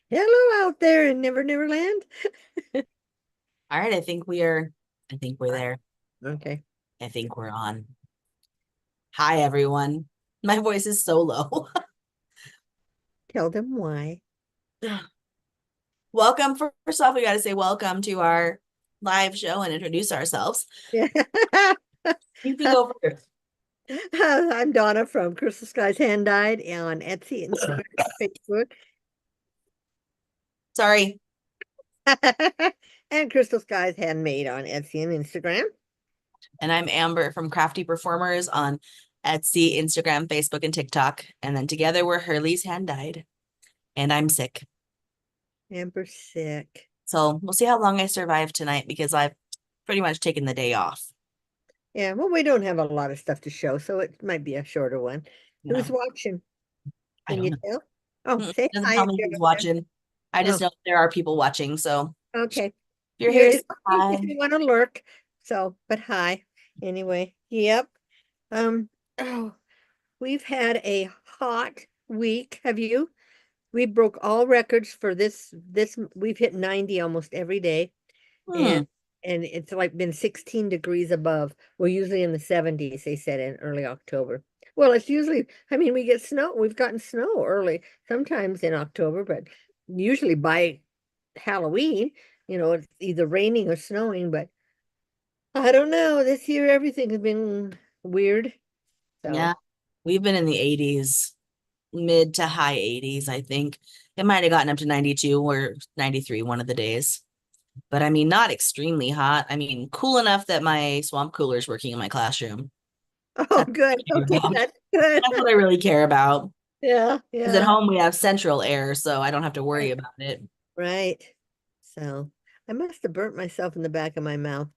Hello out there in Never Never Land. All right, I think we're there. Okay. I think we're on. Hi, everyone. My voice is so low. Tell them why. Welcome. First off, we got to say welcome to our live show and introduce ourselves. Yeah. You can go first. I'm Donna from Crystal Skies Hand Dyed on Etsy, Instagram, Facebook, Sorry. and Crystal Skies Handmade on Etsy and Instagram. And I'm Amber from Crafty Performers on Etsy, Instagram, Facebook, and TikTok. And then together we're Hurley's Hand Dyed. And I'm sick. Amber sick. So we'll see how long I survive tonight because I've pretty much taken the day off. Yeah, well, we don't have a lot of stuff to show, so it might be a shorter one. Who's No, watching? I Can don't you know. tell? Oh, say Doesn't hi tell if me you're who's out there. watching. I just Oh, know there are people watching. So okay. if you're here, You're say it's okay hi. if you want to lurk. So, but hi. Anyway, yep. Um, oh, we've had a hot week. Have you? We broke all records for this we've hit 90 almost every day. Hmm. And and it's like been 16 degrees above. We're usually in the 70s, they said in early October. Well, it's usually, I mean, we get snow. We've gotten snow early, sometimes in October, but usually by Halloween, it's either raining or snowing, but I don't know. This year everything has been weird. Yeah, So, we've been in the 80s, mid to high 80s, I think. It might have gotten up to 92 or 93 one of the days. But I mean, not extremely hot. I mean, cool enough that my swamp cooler is working in my classroom. oh, That's good. what I care Okay, about. that's good. That's what I really care about. Yeah, Because at yeah. home we have central air, so I don't have to worry Right, about it. right. So, I must have burnt myself in the back of my mouth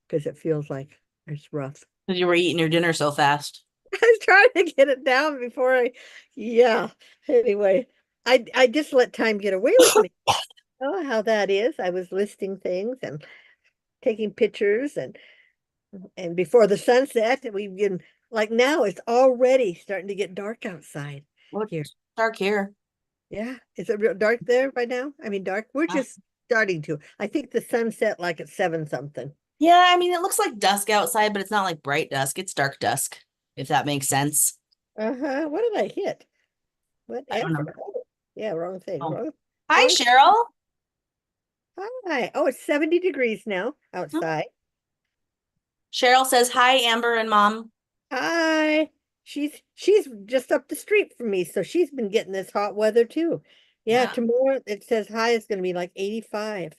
because it feels like it's rough. Because you were eating your dinner so fast. I was trying to get it down before yeah. Anyway, I just let time get away with me. Oh, how that is. I was listing things and taking pictures and before the sunset, we've been like now it's already starting to get dark outside Well, here. it's dark here. Yeah. Is it real dark there by now? I mean, dark. We're Uh, just starting to. I think the sun set like at 7 something. Yeah, I mean, it looks like dusk outside, but it's not like bright dusk. It's dark dusk, if that makes sense. Uh-huh. What did I hit? I don't know. Whatever. Oh, yeah, wrong thing. Oh. Wrong. Hi, Wrong. Cheryl. Hi. Oh, it's 70 degrees now outside. Cheryl says, hi, Amber and Mom. Hi. She's just up the street from me, so she's been getting this hot weather too. Yeah, Yeah. tomorrow it says high is gonna be like 85.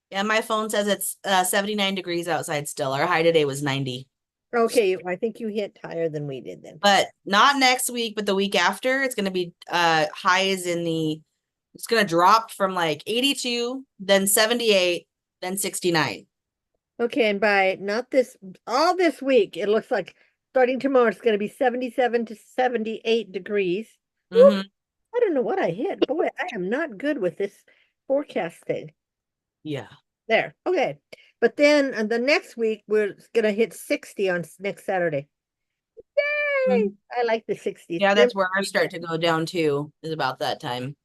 Yeah, my phone says it's 79 degrees outside still. Our high today was 90. Okay, I think you hit higher than we did then. But not next week, but the week after, it's gonna be highs in the it's gonna drop from like 82, then 78, then 69. Okay, and by not this all this week, it looks like starting tomorrow it's gonna be 77 to 78 degrees. Whoop, Mm-hmm. I don't know what I hit. Boy, I am not good with this forecast thing. Yeah. There. Okay. But then the next week we're gonna hit 60 on next Saturday. Yay! Mhm. I like the 60s. Yeah, They're that's where ours start to go down too, is about that time.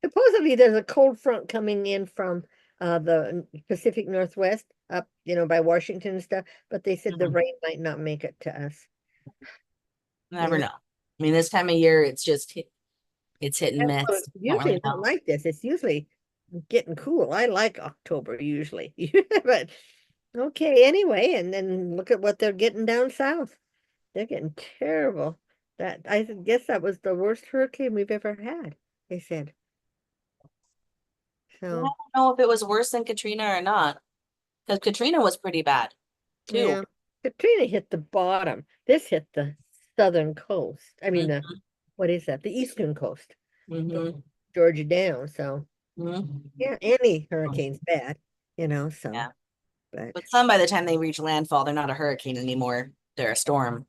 supposedly there's a cold front coming in from the Pacific Northwest up, by Washington and stuff, but they said the Mhm. rain might not make it to us. Never Yeah. know. I mean, this time of year, it's hit and Well, miss. it's Don't really usually not know. like this. It's usually getting cool. I like October usually. But okay, anyway, and then look at what they're getting down south. They're getting terrible. That I guess that was the worst hurricane we've ever had, they said. Yeah, I So, don't know if it was worse than Katrina or not, because Katrina was pretty bad too. yeah. Katrina hit the bottom. This hit the southern coast. I mean, the Mm-hmm. what is that? The eastern coast from Mm-hmm. Georgia down. So, Mm-hmm. yeah, any hurricane's bad, so, Yeah. but But some by the time they reach landfall, they're not a hurricane anymore. They're a storm.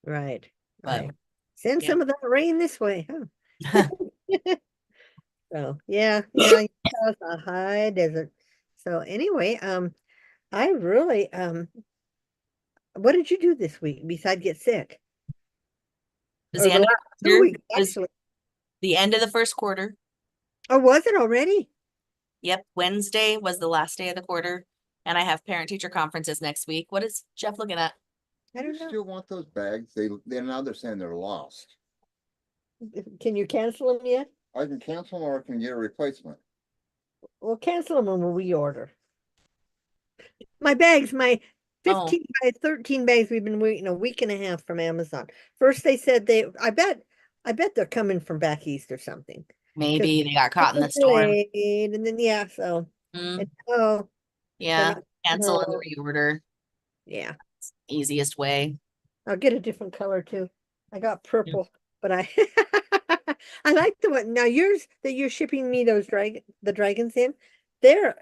right, But right. Send yeah. some of that rain this way, huh? So, yeah, yeah, it's a high desert. So anyway, I really, what did you do this week besides get sick? Does Or the the end of last the two year weeks, is actually. the end of the first quarter. Oh, was it already? Yep, Wednesday was the last day of the quarter, and I have parent teacher conferences next week. What is Jeff looking at? I You don't know. still want those bags? They're now they're saying they're lost. Can you cancel them yet? I can cancel them or I can get a replacement. We'll cancel them and we'll reorder. My bags, my Oh, 15 by 13 bags, we've been waiting a week and a half from Amazon. First they said I bet they're coming from back east or something. Because maybe they got it caught in was the storm. delayed, and then yeah, so and Mm, oh they're yeah, not cancel and no, reorder. yeah. Easiest way. I'll get a different color too. I got Yeah. purple, but I I like the one now yours that you're shipping me those the dragons in. They're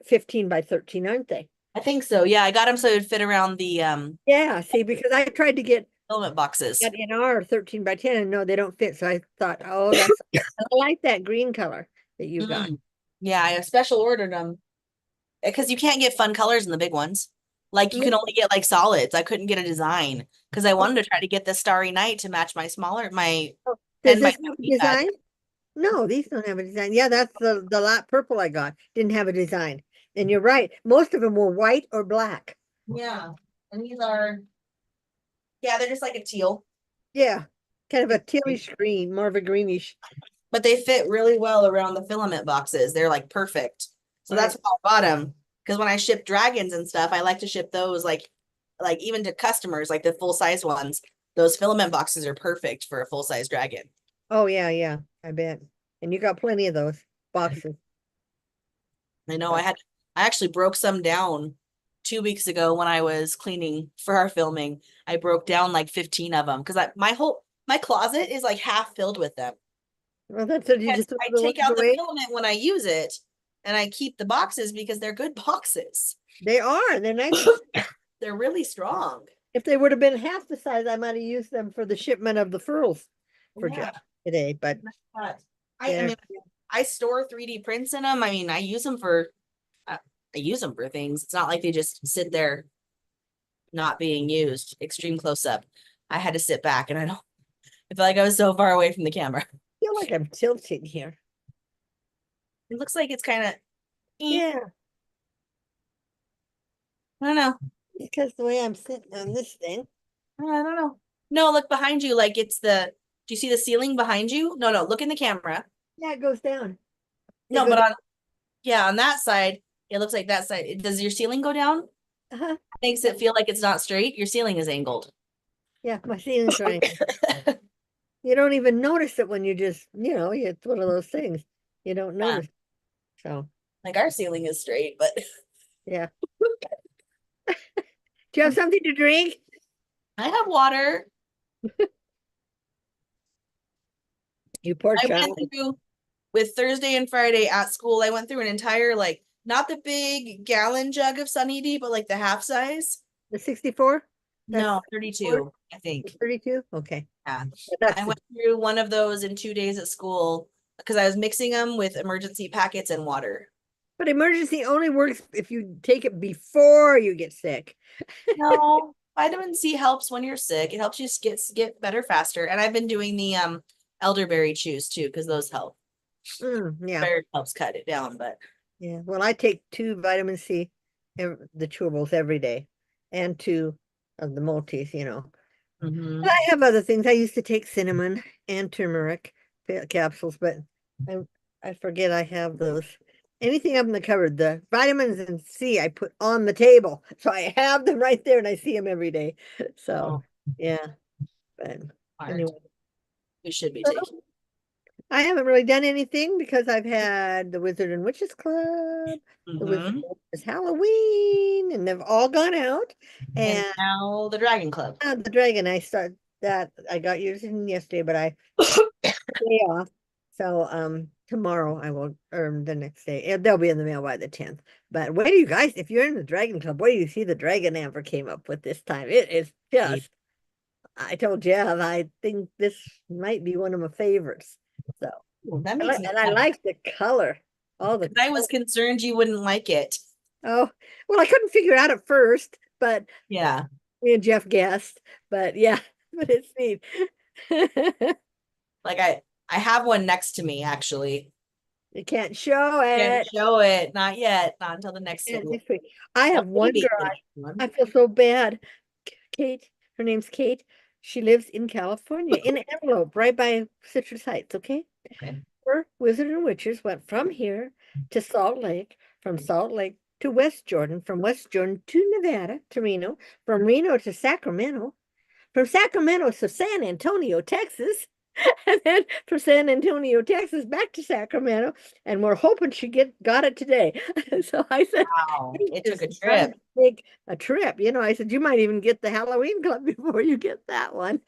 15 by 13, aren't they? I think so. Yeah, I got them so it would fit around the Yeah, see, because I tried to get filament boxes. that in our 13 by 10 and no, they don't fit. So I thought, oh, that's I like that green color that you got. Mm. Yeah, I special ordered them because you can't get fun colors in the big ones. Like you can No, only get like solids. I couldn't get a design because I wanted to try to get the Starry Night to match my oh, does 10 by this have a 20 pad. design? No, these don't have a design. Yeah, that's the lot purple I got. Didn't have a design. And you're right. Most of them were white or black. Yeah. And these are, yeah, they're just like a teal, Yeah, kind of a tealish green, more of a greenish. but they fit really well around the filament boxes. They're like perfect. So that's Right. why I bought them. Because when I ship dragons and stuff, I like to ship those like even to customers, like the full size ones. Those filament boxes are perfect for a full size dragon. Oh yeah, yeah, I bet. And you got plenty of those boxes. I know So, I actually broke some down 2 weeks ago when I was cleaning for our filming. I broke down like 15 of them because my closet is like half filled with them. well, that's it. You Yes, just throw I the take ones out the away. filament when I use it and I keep the boxes because they're good boxes. They are. They're nice. They're really strong. If they would have been half the size, I might have used them for the shipment of the furls for Yeah. Jeff today. But But I they're mean I store 3D prints in them. I mean, I use them for things. It's not like they just sit there not being used. Extreme close up. I had to sit back and I feel like I was so far away from the camera. feel like I'm tilting here. It looks like it's kind of, I Yeah, don't know. because the way I'm sitting on this thing. I don't know. No, look behind you. Like it's do you see the ceiling behind you? No, no, look in the camera. Yeah, it goes down. It No, goes but yeah, on that side, it looks like that side. Does your ceiling go down? uh-huh. Makes it feel like it's not straight. Your ceiling is angled. Yeah, my ceiling's right. You don't even notice it when you just, it's one of those things. You don't Yeah, notice. So like our ceiling is straight, but yeah. Do you have something to drink? I have water. You poor I went child. through with Thursday and Friday at school. I went through an entire like not the big gallon jug of Sunny D, but like the half size. The 64? That's No, 4, 32, I think. 32? Okay. Yeah. That's I went through one of those in 2 days at school because I was mixing them with emergency packets and water. but emergency only works if you take it before you get sick. No, vitamin C helps when you're sick. It helps you get better faster. And I've been doing the elderberry chews too because those help. Yeah. Berry helps cut it down, but Yeah. Well, I take 2 vitamin C, the chewables every day, and 2 of the multis. mhm. But I have other things. I used to take cinnamon and turmeric capsules, but I I forget I have those. Anything up in the cupboard, the vitamins and C I put on the table. So I have them right there and I see them every day. So Oh, yeah, but smart. anyway. We should be taking. So, I haven't really done anything because I've had the Wizard and Witches Club, the Wizard Mhm. and Witches Halloween, and they've all gone out. And And now the Dragon Club. the dragon, I start that I got yours in yesterday, but I day off. So tomorrow I will earn the next day. They'll be in the mail by the 10th. But wait do you guys, if you're in the Dragon Club, wait do you see the dragon Amber came up with this time? It is just I told Jeff I think this might be one of my favorites. So Ooh, that makes me and I happy. like the color. All the I was concerned you wouldn't like it. oh well I couldn't figure it out at first, but Yeah. me and Jeff guessed. But yeah, but it's neat. Like I have one next to me, actually. You can't show Can't it. show it. Not yet. Not until the next Yeah, video. next week. I No, have one maybe girl. the next one. I feel so bad. Kate, her name's Kate. She lives in California, in Antelope, right by Citrus Heights, okay? Okay. Her Wizard and Witches went from here to Salt Lake, from Salt Lake to West Jordan, from West Jordan to Nevada, to Reno, from Reno to Sacramento, from Sacramento to San Antonio, Texas, and then from San Antonio, Texas, back to Sacramento. And we're hoping she got it today. So I said, Wow. "You It took a just gotta trip. take a trip." I said, you might even get the Halloween club before you get that one.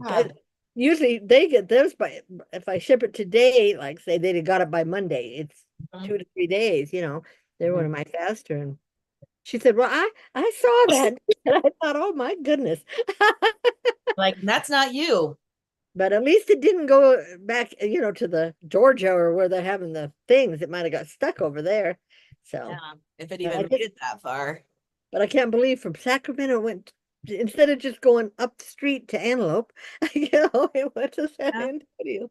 Yeah. Usually they get theirs by, if I ship it today, like say they got it by Monday, it's Mhm. 2 to 3 days, they're one Mhm. of my faster. And she said, well, I saw that. And I thought, oh my goodness. Like, that's not you. But at least it didn't go back, to the Georgia or where they're having the things. It might have got stuck over there. So, Yeah. If it but even made it that far. I can't believe from Sacramento it went, instead of just going up the street to Antelope, it went to San Yeah. Antonio.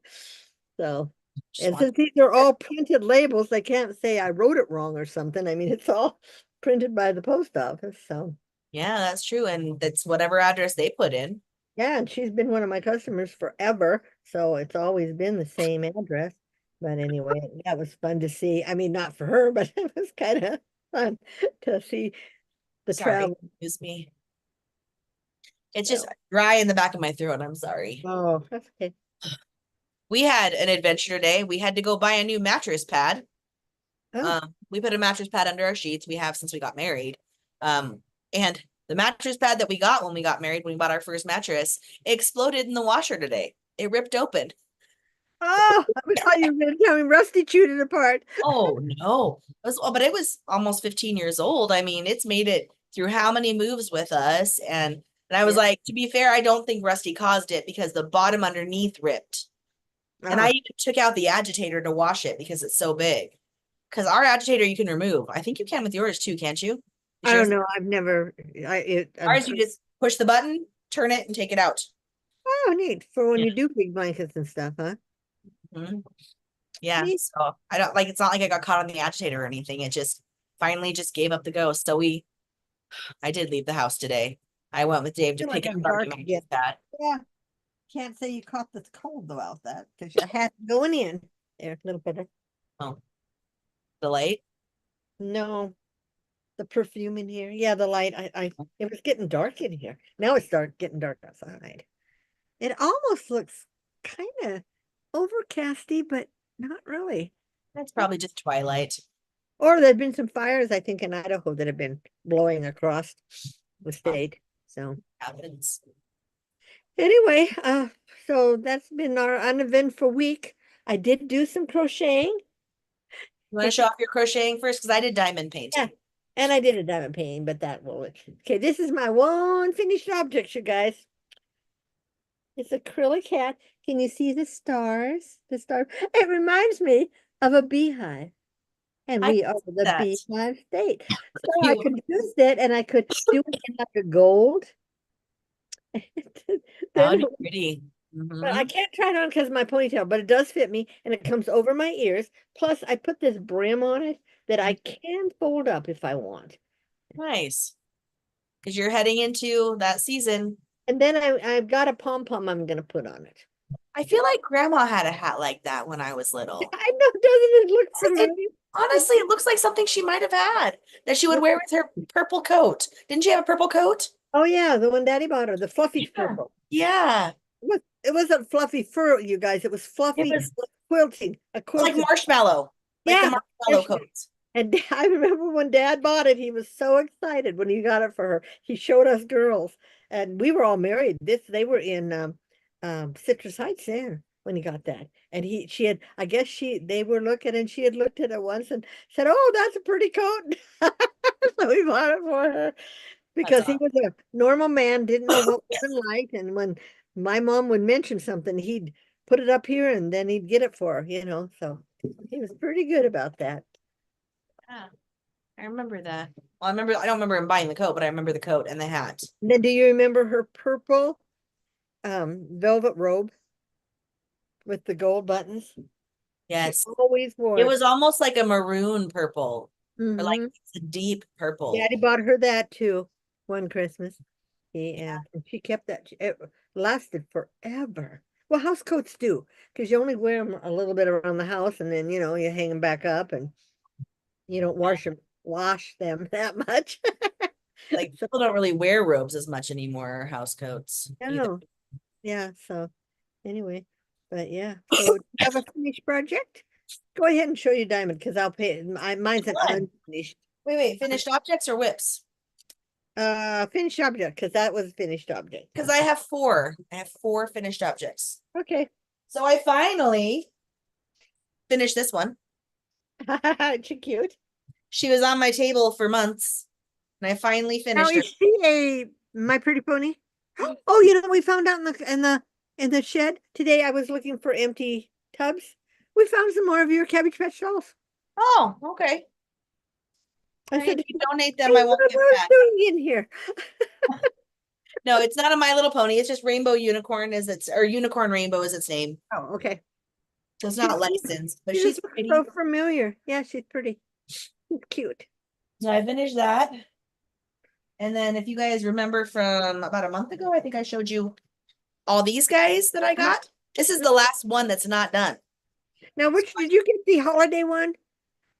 So, Just and want since these are all printed labels, they can't say I wrote it wrong or something. I mean, it's all printed by the post office. So, Yeah, that's true. And that's whatever address they put in. yeah, and she's been one of my customers forever, so it's always been the same address. But anyway, that was fun to see. I mean, not for her, but it was kind of fun to see the Sorry, travel. excuse me. It's just So, dry in the back of my throat. I'm sorry. oh, that's okay. We had an adventure today. We had to go buy a new mattress pad. Oh, We put a mattress pad under our sheets. We have since we got married. And the mattress pad that we got when we got married, when we bought our first mattress, exploded in the washer today. It ripped open. oh, I thought you were going to tell me Rusty chewed it apart. Oh no. But it was almost 15 years old. I mean, it's made it through how many moves with us. And I was Yeah. like, to be fair, I don't think Rusty caused it because the bottom underneath ripped. And I Oh, even took out the agitator to wash it because it's so big. Because our agitator you can remove. I think you can with yours too, can't you? Is I don't yours know. I've never, ours you just push the button, turn it, and take it out. oh, neat for when Yeah. you do big blankets and stuff, huh? Mhm. Yeah. Neat. So I don't like it's not like I got caught on the agitator or anything. It just finally just gave up the ghost. So I did leave the house today. I went with Dave to Feel like pick up I'm our dark new again. mattress pad. Yeah. Can't say you caught the cold about that because you had going in there a little better. Oh, the light. No, the perfume in here. Yeah, the light. It was getting dark in here. Now it's getting dark outside. It almost looks kind of overcasty, but not really. That's probably just twilight. Or there'd been some fires, I think, in Idaho that have been blowing across the state. So Happens. anyway, so that's been our uneventful week. I did do some crocheting. You want to show off your crocheting first? Because I did diamond Yeah. painting. And I did a diamond painting, but that will. Okay, this is my one finished object, you guys. It's acrylic hat. Can you see the stars? The star. It reminds me of a beehive. And I we are the that. beehive state. So I You could use it and I could do it in like a gold. that Then would be pretty. but I Mhm. can't try it on because of my ponytail, but it does fit me and it comes over my ears. Plus, I put this brim on it that I can fold up if I want. Nice. Because you're heading into that season. And then I've got a pom-pom I'm gonna put on it. I feel like grandma had a hat like that when I was little. I know, doesn't it look It, familiar? honestly, it looks like something she might have had that she would wear with her purple coat. Didn't she have a purple coat? Oh yeah, the one Daddy bought her, the fluffy Yeah. purple. Yeah. It wasn't fluffy fur, you guys. It was It fluffy was quilting, a like quilted. marshmallow. Like the Yeah, marshmallow coats. and I remember when Dad bought it, he was so excited when he got it for her. He showed us girls, and we were all married. They were in Citrus Heights there when he got that. And she had, I guess they were looking, and she had looked at it once and said, "Oh, that's a pretty coat." So we bought it for her That's because he awesome. was a normal man, didn't know what women liked, and when my mom would mention something, he'd put it up here, and then he'd get it for her. So he was pretty good about that. Yeah, I remember that. Well, I don't remember him buying the coat, but I remember the coat and the hat. And then do you remember her purple velvet robe? with the gold buttons. Yes. Always wore It was almost like a maroon purple, or like Mhm. it's a deep purple. Daddy bought her that too one Christmas. Yeah, and she kept that. It lasted forever. Well, house coats do, because you only wear them a little bit around the house, and then you hang them back up, and you don't wash them that much. Like So, people don't really wear robes as much anymore, or house coats either. no, yeah. So anyway, but yeah. So do you have a finished project? Go ahead and show you Diamond, because I'll pay. Mine's an One. unfinished. Wait, finished objects or whips? Finished object, because that was a finished object. Because I have four. I have four finished objects. Okay. So I finally finished this one. She cute. She was on my table for months, and I finally Now finished her. is she a My Pretty Pony? Oh, we found out in the shed today. I was looking for empty tubs. We found some more of your Cabbage Patch dolls. Oh, okay. I said, If you donate "Hey, them, I won't what give are back. you doing in here?" No, it's not a My Little Pony. It's just Rainbow Unicorn or Unicorn Rainbow is its name. Oh, okay. So it's not licensed, but She she's just looks pretty. so familiar. Yeah, she's pretty. She's cute. So I finished that. And then if you guys remember from about a month ago, I think I showed you all these guys that I got. This is the last one that's not done. Now, which did you get, the holiday one?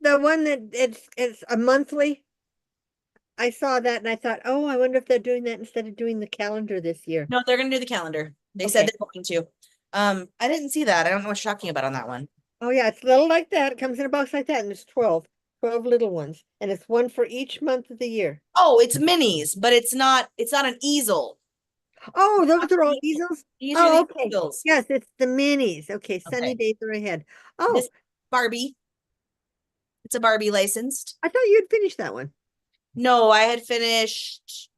The one that it's a monthly? I saw that and I thought, oh, I wonder if they're doing that instead of doing the calendar this year. No, they're gonna do the calendar. They said Okay. they're going to. I didn't see that. I don't know what you're talking about on that one. Oh yeah, it's little like that. It comes in a box like that, and it's 12 little ones, and it's one for each month of the year. Oh, it's minis, but it's not an easel. Oh, those are all Easel. easels. These are Oh, the okay. easels. Yes, it's the minis. Okay, sunny Okay. days are ahead. Oh, This Barbie. It's a Barbie licensed. I thought you'd finished that one. No, I had finished.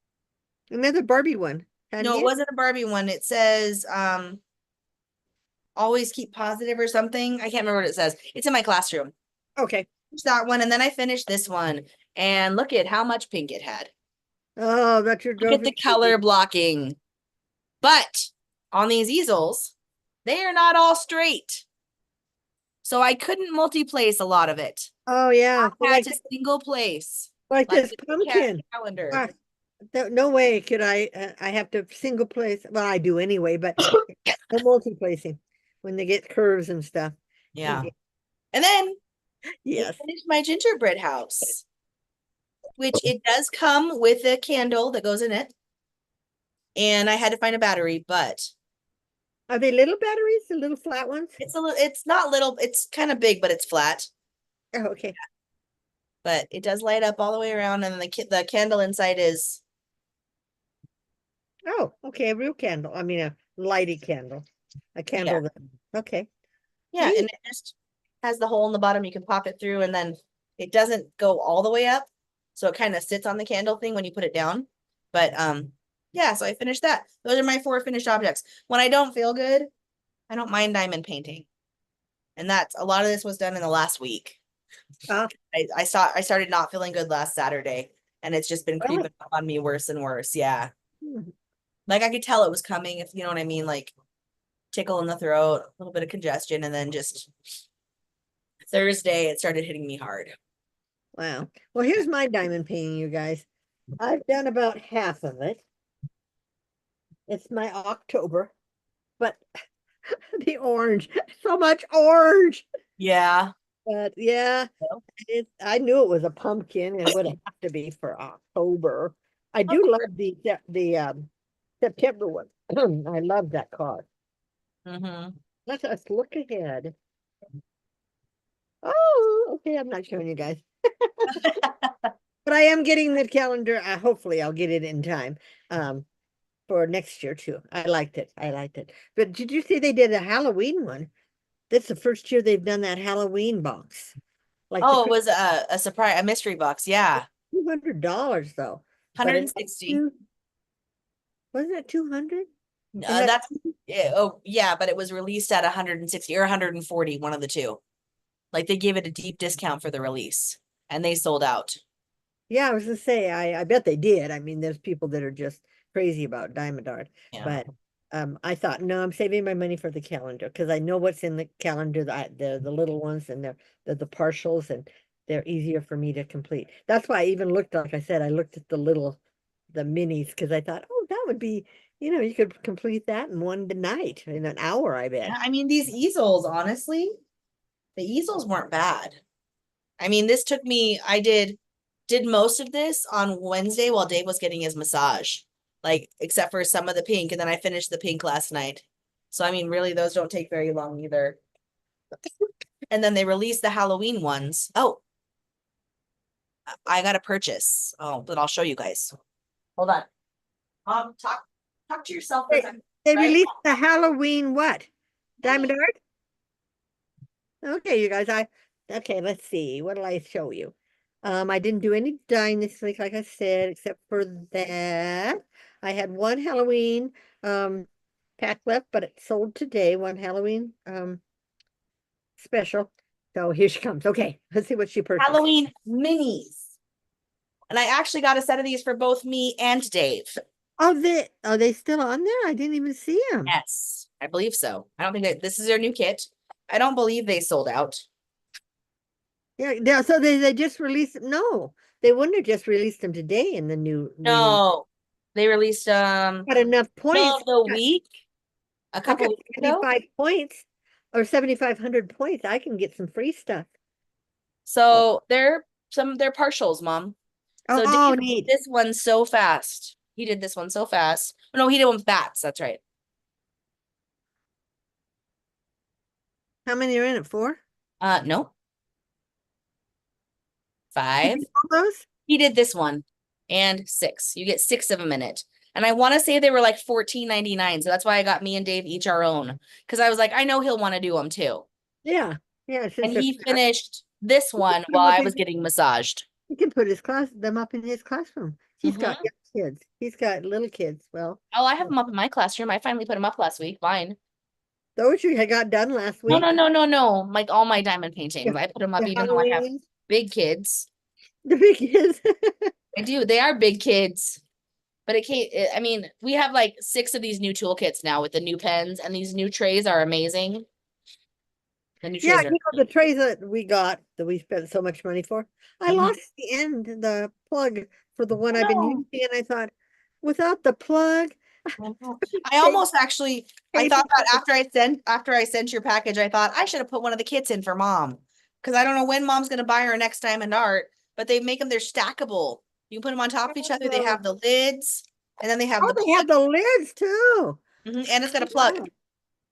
Another Barbie one. Hadn't No, it you? wasn't a Barbie one. It says always keep positive or something. I can't remember what it says. It's in my classroom. Okay. Finished that one, and then I finished this one. And look at how much pink it had. Oh, that's your Look at the color blocking. But on these easels, they are not all straight. So I couldn't multi-place a lot of it. Oh yeah, I had to single place. like this the cat pumpkin. calendar. No way could I. I have to single place. Well, I do anyway, but no multi-placing when they get curves and stuff. Yeah. And then Yes. I finished my gingerbread house, which it does come with a candle that goes in it. And I had to find a battery, but Are they little batteries, the little flat ones? it's not little, it's kind of big, but it's flat. Oh, okay. But it does light up all the way around, and the candle inside is Oh, okay. A real candle. I mean, a lighted candle. A candle. Okay. yeah, Neat. and it just has the hole in the bottom. You can pop it through, and then it doesn't go all the way up, so it kind of sits on the candle thing when you put it down. But yeah, so I finished that. Those are my four finished objects. When I don't feel good, I don't mind diamond painting, and that's a lot of this was done in the last week. Ah. I started not feeling good last Saturday, and it's just been creeping up on me worse and worse. Yeah. Mhm. Like I could tell it was coming, if you know what I mean, like tickle in the throat, a little bit of congestion, and then just Thursday it started hitting me hard. Wow. Well, here's my diamond painting, you guys. I've done about half of it. It's my October, but the orange, so much orange. Yeah. But yeah, I knew it was a pumpkin and would have to be for October. I do love the September one. I love that card. Mm-hmm. Let us look ahead. Oh, okay. I'm not showing you guys. But I am getting the calendar. Hopefully I'll get it in time for next year too. I liked it. But did you see they did a Halloween one? That's the first year they've done that Halloween box. Like Oh, it was a surprise, a mystery box. Yeah. $200 though. 160. Wasn't it 200? That's yeah, but it was released at 160 or 140, one of the two. Like they gave it a deep discount for the release, and they sold out. Yeah, I was gonna say, I bet they did. I mean, there's people that are just crazy about diamond art, Yeah. but I thought, no, I'm saving my money for the calendar because I know what's in the calendar, the little ones and they're the partials and they're easier for me to complete. That's why I even looked, like I said, I looked at the minis because I thought, oh, that would be, you could complete that in one night, in an hour, I bet. Yeah, I mean, these easels, honestly, the easels weren't bad. I mean, this took me, I did most of this on Wednesday while Dave was getting his massage, like except for some of the pink, and then I finished the pink last night. So I mean, really, those don't take very long either. And then they released the Halloween ones. Oh, I got a purchase. Oh, but I'll show you guys. Hold on. Talk to yourself for a second. They Right? released the Halloween what? Diamond Art? Okay, you guys, okay, let's see. What will I show you? I didn't do any dyeing this week, like I said, except for that. I had one Halloween pack left, but it sold today, one Halloween special. So here she comes. Okay, let's see what she purchased. Halloween minis. And I actually got a set of these for both me and Dave. Oh, are they still on there? I didn't even see them. Yes, I believe so. I don't think that this is their new kit. I don't believe they sold out. Yeah, so they just released them. No, they wouldn't have just released them today in the new release. No, they released Got enough middle points. of the week, a I've couple got weeks ago. 75 points or 7,500 points. I can get some free stuff. So they're partials, Mom. So Oh, Dave did neat. this one so fast. He did this one so fast. Oh, no, he did one with bats. That's right. How many are in it? 4? No, Did 5. you all those? He did this one and 6. You get 6 of them in it. And I want to say they were like $14.99. So that's why I got me and Dave each our own. Because I was like, I know he'll want to do them too. Yeah. And he finished this one while I was getting massaged. He can put them up in his classroom. He's got young kids. He's got little kids. Well, Oh, I have them up in my classroom. I finally put them up last week. Fine. those you had got done last No, week. no. Like all my diamond paintings. I put them up The even though I have Halloween, big kids. the big kids. I do. They are big kids. But it can't, I mean, we have like 6 of these new toolkits now with the new pens, and these new trays are amazing. The new Yeah, trays are the trays that we got that we spent so much money for. I Mhm. lost the plug for the one I've been No. using, and I thought, without the plug, I almost actually I pay thought for that after I sent your package, I thought I should have put one of the kits in for Mom. Because I don't know when Mom's gonna buy her next Diamond Art, but they make them, they're stackable. You can put them on top of each other. They have the lids, and then they have Oh, the they have the lids too. and it's got a plug. Wow.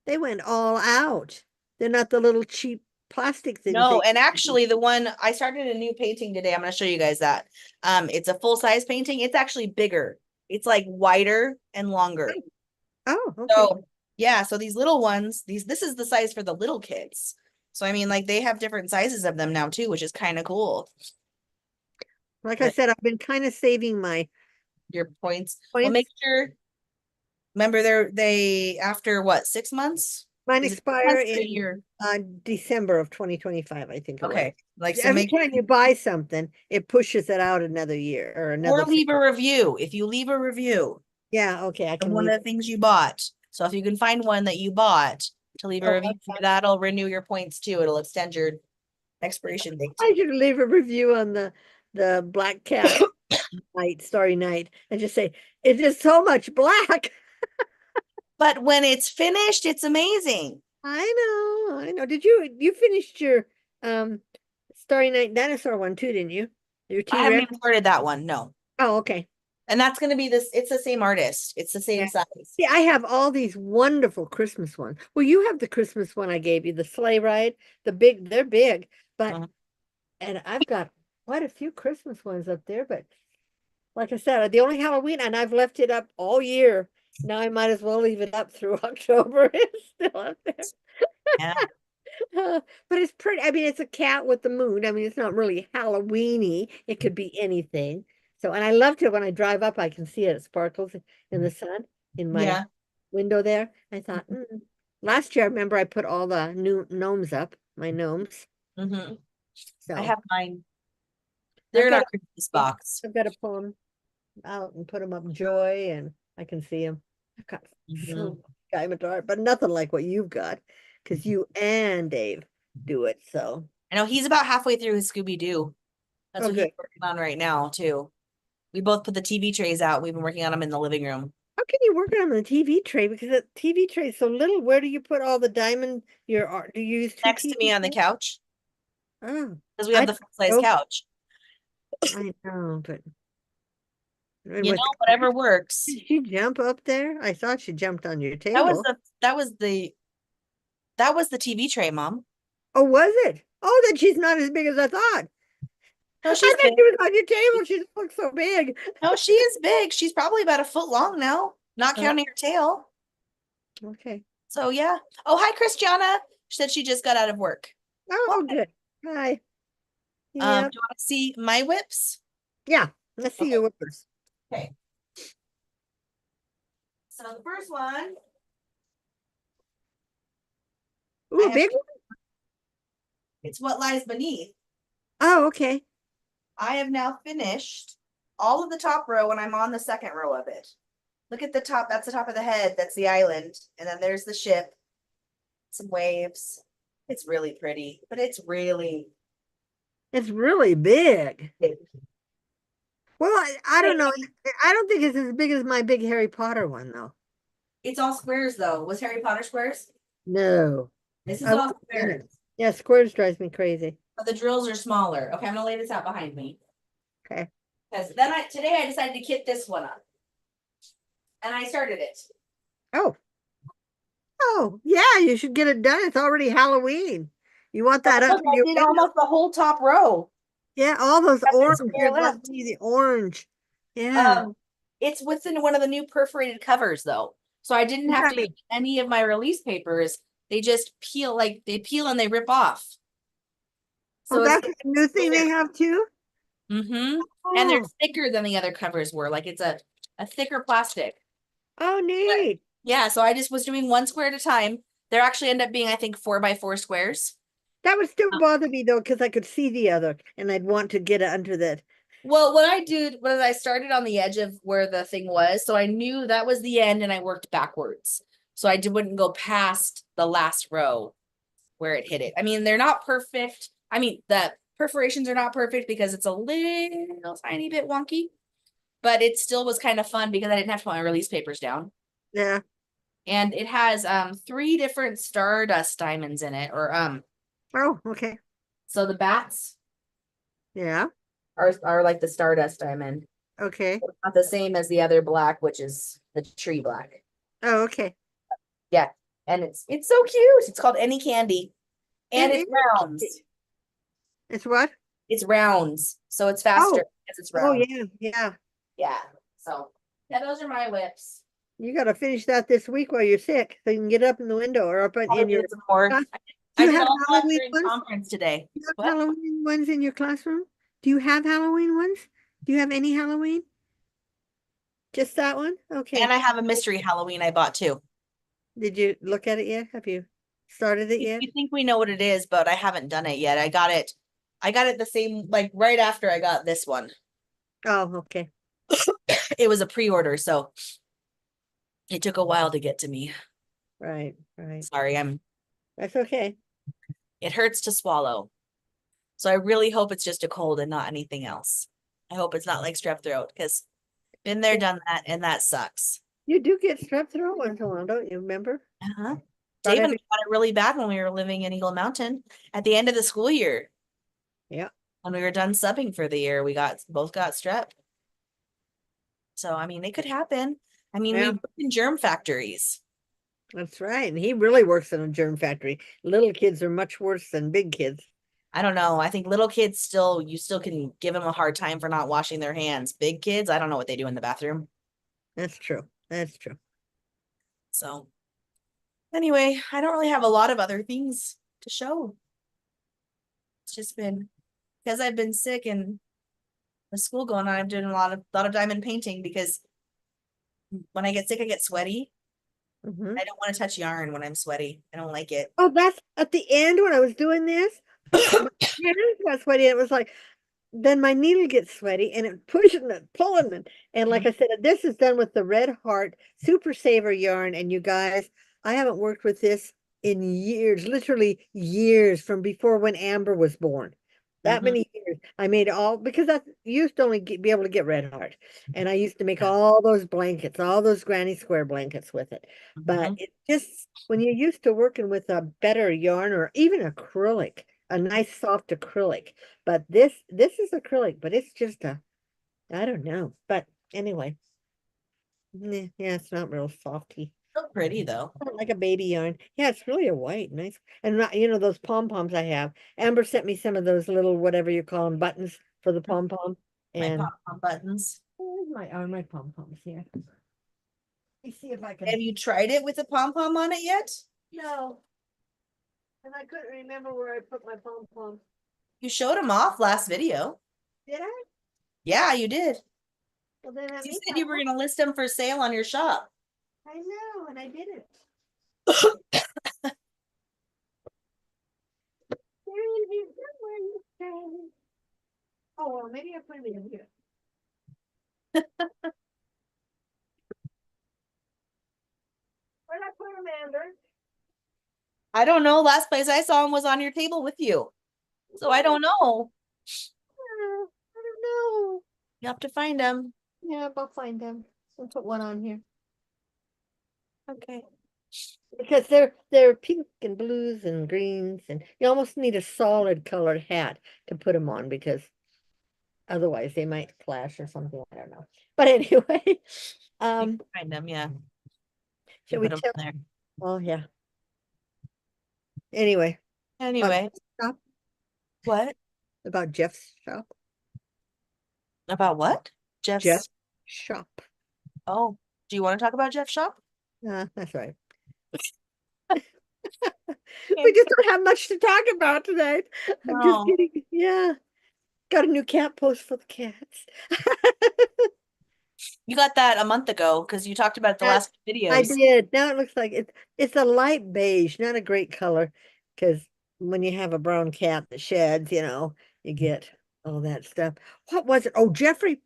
They went all out. They're not the little cheap plastic things. No, and actually the one I started a new painting today. I'm gonna show you guys that. It's a full-size painting. It's actually bigger. It's like wider and longer. Oh, okay. So yeah, so these little ones, this is the size for the little kids. So I mean, like they have different sizes of them now too, which is kind of cool. Like I said, I've been kind of saving my Your points. Well, make points. sure. Remember, they after what 6 months? Mine Is it 6 expire months or a in year? December of 2025, I think it was. Okay, like so Every make time you buy something, it pushes it out another year or another. or leave a review. If you leave a review Yeah, okay, I of can one leave. of the things you bought. So if you can find one that you bought to leave a Oh, review for, that'll renew your points too. It'll extend your expiration date. I should leave a review on the Black Cat Starry Night, and just say it is so much black. But when it's finished, it's amazing. I know. Did you finished your Starry Night Dinosaur one too, didn't you? Your I haven't T-Rex? even started that one. No. Oh, okay. And that's going to be this. It's the same artist. It's the same Yeah. size. See, I have all these wonderful Christmas ones. Well, you have the Christmas one I gave you, the sleigh ride, they're big, but Mhm. and I've got quite a few Christmas ones up there, but like I said, the only Halloween, and I've left it up all year. Now I might as well leave it up through October. It's still up there. Yeah. But it's pretty. I mean, it's a cat with the moon. I mean, it's not really Halloweeny. It could be anything. So, and I love to when I drive up, I can see it. It sparkles in the sun in my Yeah. window there. I thought, last year, I remember I put all the new gnomes up, my gnomes. Mm-hmm. So I have mine. They're in our Christmas box. I've got to pull them out and put them up joy, and I can see them. I've got Mhm. so much diamond art, but nothing like what you've got, because you and Dave do it. So, I know he's about halfway through his Scooby-Doo. That's oh, what he's good. working on right now, too. We both put the TV trays out. We've been working on them in the living room. How can you work on the TV tray? Because the TV tray is so little. Where do you put all the diamond? Your art? Do you use two Next to me TV on the trays? couch, Oh, because we have I the don't full-size know. couch. I know, but and You with know, whatever works. did she jump up there? I thought she jumped on your That was table. the that was the that was the TV tray, Mom. Oh, was it? Oh, then she's not as big as I thought. No, I she's thought big. she was on your table. She looks so big. No, she is big. She's probably about a foot long now, not Oh, counting her tail. okay. So yeah. Oh, hi, Christiana. She said she just got out of work. Well, Oh, good. Hi. do Yep. you want to see my whips? Yeah. Let's see Okay. your whippers. Okay. So the first one, Ooh, I a have, big one? it's what lies beneath. Oh, okay. I have now finished all of the top row and I'm on the second row of it. Look at the top, that's the top of the head, that's the island. And then there's the ship, some waves. It's really pretty, but it's really It's really big. big. Well, I don't know. I don't think it's as big as my big Harry Potter one, though. It's all squares though. Was Harry Potter squares? No. This is I all wouldn't have done squares, it. Yeah, squares drives me crazy. but the drills are smaller. Okay, I'm gonna lay this out behind me. Okay. Because then today I decided to kit this one up. And I started it. Oh. Oh, yeah, you should get it done. It's already Halloween. You want that up Look, in I your did window? almost the whole top row. Yeah, all those Got this orange. square You'd love left. to see the orange. Yeah. It's within one of the new perforated covers though. So I didn't have to use any of my release papers. They just peel, like they peel and they rip off. Oh, So it's that's a new thing they have too? mm-hmm. And they're Oh, thicker than the other covers were. Like it's a thicker plastic. oh, neat. Yeah, so I just was doing one square at a time. There actually end up being, I think, 4x4 squares. That would still bother me though, because I could see the other and I'd want to get it under that. Well, what I did was I started on the edge of where the thing was, so I knew that was the end, and I worked backwards. So wouldn't go past the last row where it hit it. I mean, they're not perfect. I mean, the perforations are not perfect because it's a little tiny bit wonky, but it still was kind of fun because I didn't have to put my release papers down. Yeah. And it has 3 different stardust diamonds in it, or Oh, okay. so the bats Yeah. are like the stardust diamond. Okay. It's not the same as the other black, which is the tree black. Oh, okay. Yeah. And it's so cute. It's called Any Candy. And It it's is. rounds. It's what? It's rounds. So it's faster Oh, because it's oh round. yeah, yeah. Yeah. So yeah, those are my whips. You got to finish that this week while you're sick, so you can get up in the window or up Probably in your do some more. class. Do I you did have all that Halloween during ones? conference today. Do you have What? Halloween ones in your classroom? Do you have Halloween ones? Do you have any Halloween? Just that one? Okay. And I have a mystery Halloween I bought too. Did you look at it yet? Have you started it yet? You think we know what it is, but I haven't done it yet. I got it the same, like right after I got this one. Oh, okay. It was a pre-order, so it took a while to get to me. Right, right. Sorry, That's okay. it hurts to swallow. So I really hope it's just a cold and not anything else. I hope it's not like strep throat because been there, Yeah. done that, and that sucks. You do get strep throat once in a while, don't you? Remember? Uh-huh. Not Dave and I every- got it really bad when we were living in Eagle Mountain at the end of the school year. Yeah. When we were done subbing for the year, we both got strep. So I mean, it could happen. I mean, Yeah. we work in germ factories. That's right. And he really works in a germ factory. Little kids are much worse than big kids. I don't know. I think little kids you still can give them a hard time for not washing their hands. Big kids, I don't know what they do in the bathroom. That's true. That's true. So anyway, I don't really have a lot of other things to show. It's just been because I've been sick and the school going on, I'm doing a lot of diamond painting because when I get sick, I get sweaty. Mhm. I don't want to touch yarn when I'm sweaty. I don't like it. Oh, that's at the end when I was doing this. My hands got sweaty. It was like, then my needle gets sweaty and it pushing it, pulling it. And like I said, this is done with the Red Heart Super Saver yarn. And you guys, I haven't worked with this in years, literally years from before when Amber was born. That Mhm. many years. I made all because I used to only be able to get Red Heart. And I used to make Yeah. all those blankets, all those Granny Square blankets with it. But Mhm. it just when you're used to working with a better yarn or even acrylic, a nice soft acrylic. But this is acrylic, but it's just a I don't know. But anyway, yeah, it's not real softy. So pretty though. Not like a baby yarn. Yeah, it's really a white, nice. And not, you know, those pom-poms I have. Amber sent me some of those little whatever you call them buttons for the pom-pom. My And pom-pom buttons. where's my pom-poms here? Let me see if I can. Have you tried it with a pom-pom on it yet? No. And I couldn't remember where I put my pom-pom. You showed them off last video. Did I? Yeah, you did. Well, then that You means said you were going to list them for sale on your shop. I know, and I didn't. Oh, well, maybe I put it in here. Where'd I put them, Amber? I don't know. Last place I saw them was on your table with you. So I don't know. I don't know. You have to find them. Yeah, I'll find them. I'll put one on here. Okay. Because they're pink and blues and greens, and you almost need a solid colored hat to put them on because otherwise they might clash or something. I don't know. But anyway, You um, can find them, yeah. shall You we put them tell? there. Oh yeah. Anyway, about Anyway, Jeff's shop, what? about Jeff's shop. About what? Jeff's. Jeff's shop. Oh, do you want to talk about Jeff's shop? That's right. Okay. We just don't have much to talk about tonight. I'm just No. kidding. Yeah. Got a new cat post for the cats. You got that a month ago because you talked about it the That- last I videos. did. Now it looks like it's a light beige, not a great color. Because when you have a brown cat that sheds, you know, you get all that stuff. What was it? Oh, Jeffrey.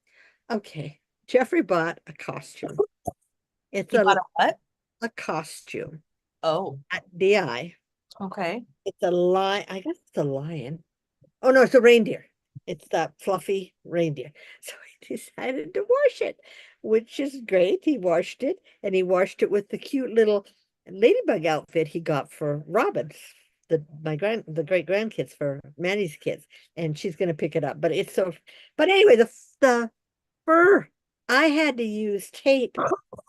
Okay. Jeffrey bought a costume. It's You bought a what? a costume Oh, at DI. okay. It's a lion. I guess it's a lion. Oh no, it's a reindeer. It's that fluffy reindeer. So he decided to wash it, which is great. He washed it and he washed it with the cute little ladybug outfit he got for Robin's, the great grandkids for Maddie's kids. And she's gonna pick it up. But it's so but anyway, the fur, I had to use tape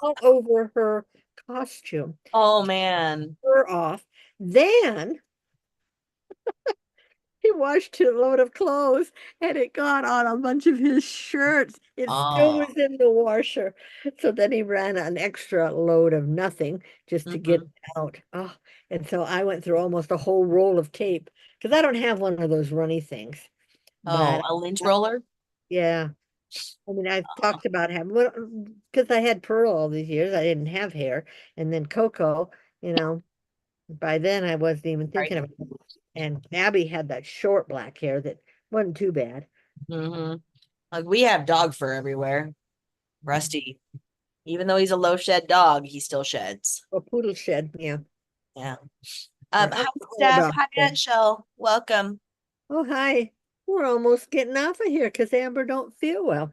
all over her costume, Oh man. fur off. Then he washed a load of clothes and it got on a bunch of his shirts. It still Oh. was in the washer. So then he ran an extra load of nothing just to get Mhm. it out. Oh, and so I went through almost a whole roll of tape because I don't have one of those runny things. Oh, But a lint roller? yeah, I mean, I've talked about having, well, because I had Pearl all these years, I didn't have hair. And then Coco, you know, by then I wasn't even Right. thinking of it. And Abby had that short black hair that wasn't too bad. Mm-hmm. Like we have dog fur everywhere. Rusty, even though he's a low shed dog, he still sheds. A poodle shed, yeah. Yeah. Yeah, Hi, I'm all Steph. about Hi, that. Aunt Shell. Welcome. Oh, hi. We're almost getting off of here because Amber don't feel well.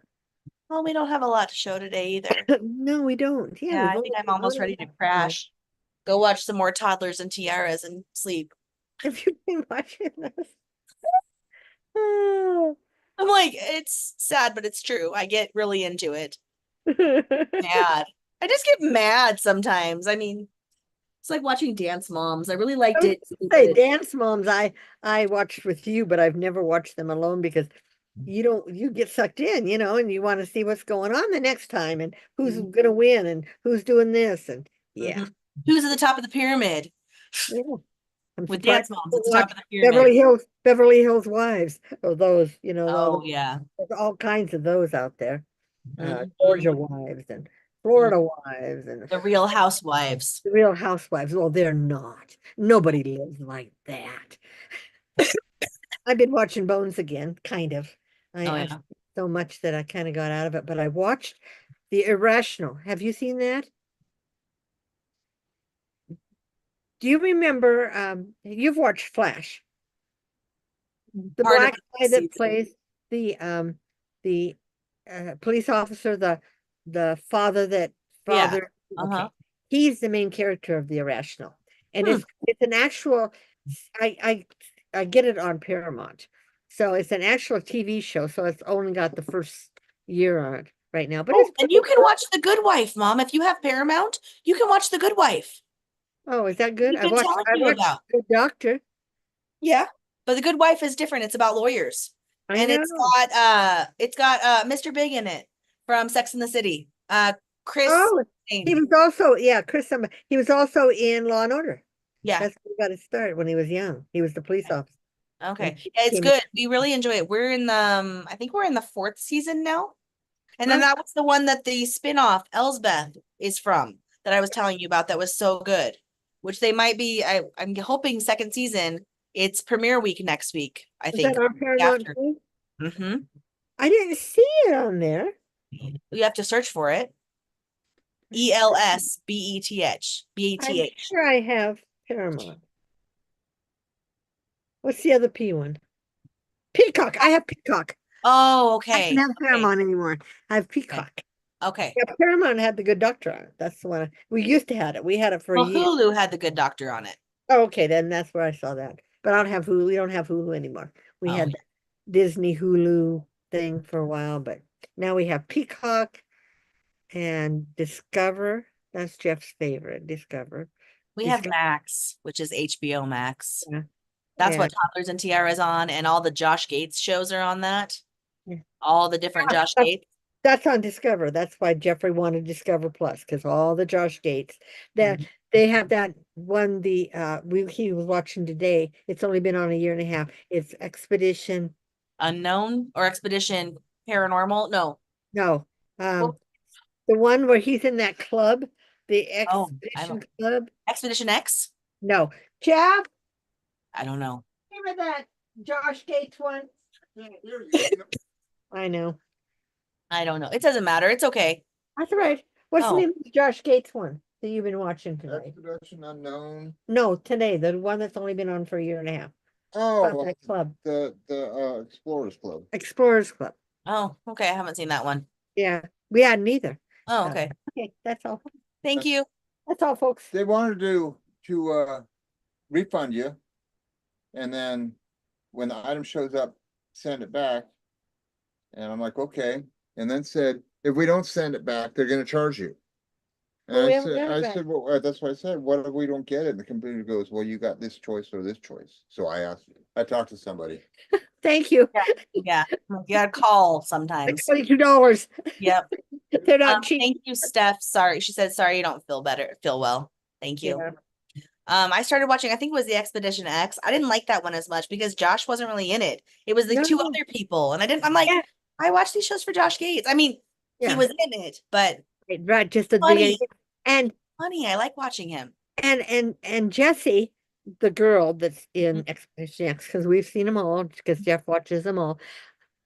Well, we don't have a lot to show today either. No, we don't. Yeah, Yeah, we've I only think I'm been almost on ready to it. crash. Go watch some more toddlers and tiaras and sleep. Have you been watching this? Oh. I'm like, it's sad, but it's true. I get really into it. Mad. I just get mad sometimes. I mean, it's like watching Dance Moms. I really liked it. Say Dance Moms, I watched with you, but I've never watched them alone because you get sucked in, you know, and you want to see what's going on the next time and who's gonna win and who's doing this and yeah. Mhm. Who's at the top of the pyramid? Yeah. I'm With surprised Dance Moms you at the don't top watch of the pyramid. Beverly Hills Wives or those, you know, Oh yeah. there's all kinds of those out there. Mhm. Georgia Wives and Florida Wives and The Real Housewives. the Real Housewives. Well, they're not. Nobody lives like that. I've been watching Bones again, kind of. Oh, I yeah. so much that I kind of got out of it, but I watched The Irrational. Have you seen that? Do you remember, you've watched Flash, the Part of black the guy that season. plays the police officer, the father that Yeah. father, Uh-huh. okay. He's the main character of The Irrational. And Hmm. it's an actual, I get it on Paramount. So it's an actual TV show, so it's only got the first year on it right now. But it's Oh, and you can watch The Good Wife, Mom. If you have Paramount, you can watch The Good Wife. Oh, is that good? We've been telling I you watched about. Good Doctor. Yeah. But The Good Wife is different. It's about lawyers. I And know. it's got Mr. Big in it from Sex and the City. Chris Oh, he Pine. was also, yeah, he was also in Law and Order. Yeah. That's where he got his start when he was young. He was the police officer. Okay. And he Yeah, it's became good. We really enjoy it. We're in the I think we're in the fourth season now. And then Huh? that was the one that the spin-off Elsbeth is from that I was telling you about that was so good. Which they might be I'm hoping second season. It's premiere week next week, I Was that think. on Paramount After. too? Mm-hmm. I didn't see it on there. You have to search for it. ELSBETH. I'm BETH. sure I have Paramount. What's the other P one? Peacock. I have Peacock. Oh, I don't okay. have Okay. Paramount anymore. I have Okay. Peacock. Okay. Yeah, Paramount had the Good Doctor on it. That's the one we used to have it. We had it for a Well, year. Hulu had the Good Doctor on it. Oh, okay, then that's where I saw that. But I don't have Hulu. We don't have Hulu anymore. We Oh, had that Disney Hulu thing for a while, but now we have Peacock and Discover. That's Jeff's favorite, Discover. we have Discover. Max, which is HBO Max. Yeah, That's yeah, what Toddlers and Tiaras on, and all the Josh Gates shows are on that. yeah. All the different Josh That's, Gates. that's on Discover. That's why Jeffrey wanted Discover Plus because all the Josh Gates that Mhm. they have that one. He was watching today. It's only been on a year and a half. It's Expedition. Unknown or Expedition Paranormal. No. No, Well, the one where he's in that club, the oh, I Expedition don't. Club. Expedition X. No, Jeff, I don't know. remember that Josh Gates one? I know. I don't know. It doesn't matter. It's okay. That's right. What's the Oh, name of the Josh Gates one that you've been watching today? Expedition unknown. No, today, the one that's only been on for a year and a half. About Oh, that club, the Explorers Club. Explorers Club. oh, okay. I haven't seen that one. Yeah, we hadn't either. Oh, So, okay. okay, that's all. Thank you. That's all, folks. They wanted to refund you. And then when the item shows up, send it back. And I'm like, okay. And then said, if we don't send it back, they're gonna charge you. Well, we And haven't got it back. well, that's what I said. What if we don't get it? And the computer goes, well, you got this choice or this choice. So I talked to somebody. Thank you. Yeah. You gotta call Like sometimes. $22. Yep. They're not cheap. Thank you, Steph. Sorry. She said, sorry, you don't feel well. Thank you. Yeah. I started watching, I think it was the Expedition X. I didn't like that one as much because Josh wasn't really in it. It was the two No. other people. And I'm like, Yeah. I watch these shows for Josh Gates. I mean, he Yeah. was in it, but Right, just at the funny, beginning. And funny. I like watching him. and Jessie, the girl that's Mm. in Expedition X, because we've seen them all, because Jeff watches them all.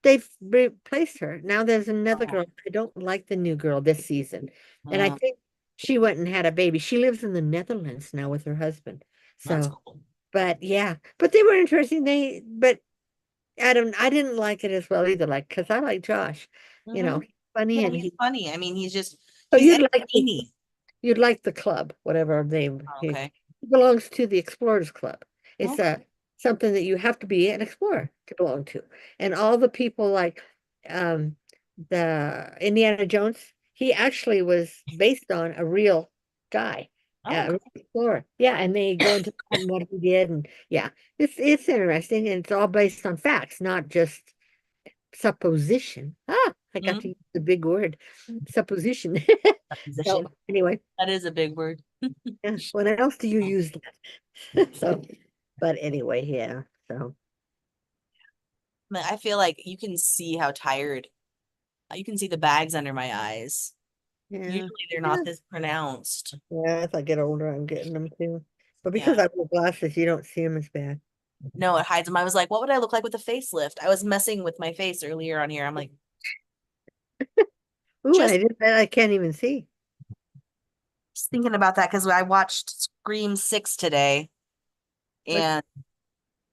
They've replaced her. Now there's another Oh, girl. I don't like the new girl this season. And I mm, think she went and had a baby. She lives in the Netherlands now with her husband. that's So, cool. but yeah, but they were interesting. But I didn't like it as well either, like, because I like Josh, Hmm. he's funny Yeah, and he's funny. I mean, so he's entertaining. you'd like the club, whatever name Okay. he belongs to, the Explorers Club. It's Okay. something that you have to be an explorer to belong to. And all the people like um the Indiana Jones, he actually was based on a real guy, Oh, a real explorer. Yeah, and they go into what he did, and yeah, it's interesting, and it's all based on facts, not just supposition. I got to mm, use the big word, supposition. position. So anyway, That is a big word. yeah, when else do you use that? So, but anyway, yeah. So I feel like you can see how tired. You can see the bags under my eyes. yeah, Usually they're yeah, not this pronounced. yeah. As I get older, I'm getting them too. But because Yeah. I wear glasses, you don't see them as bad. No, it hides them. I was like, what would I look like with a facelift? I was messing with my face earlier on here. I'm like, Ooh, just, I did that. I can't even see. just thinking about that because I watched Scream 6 today What? and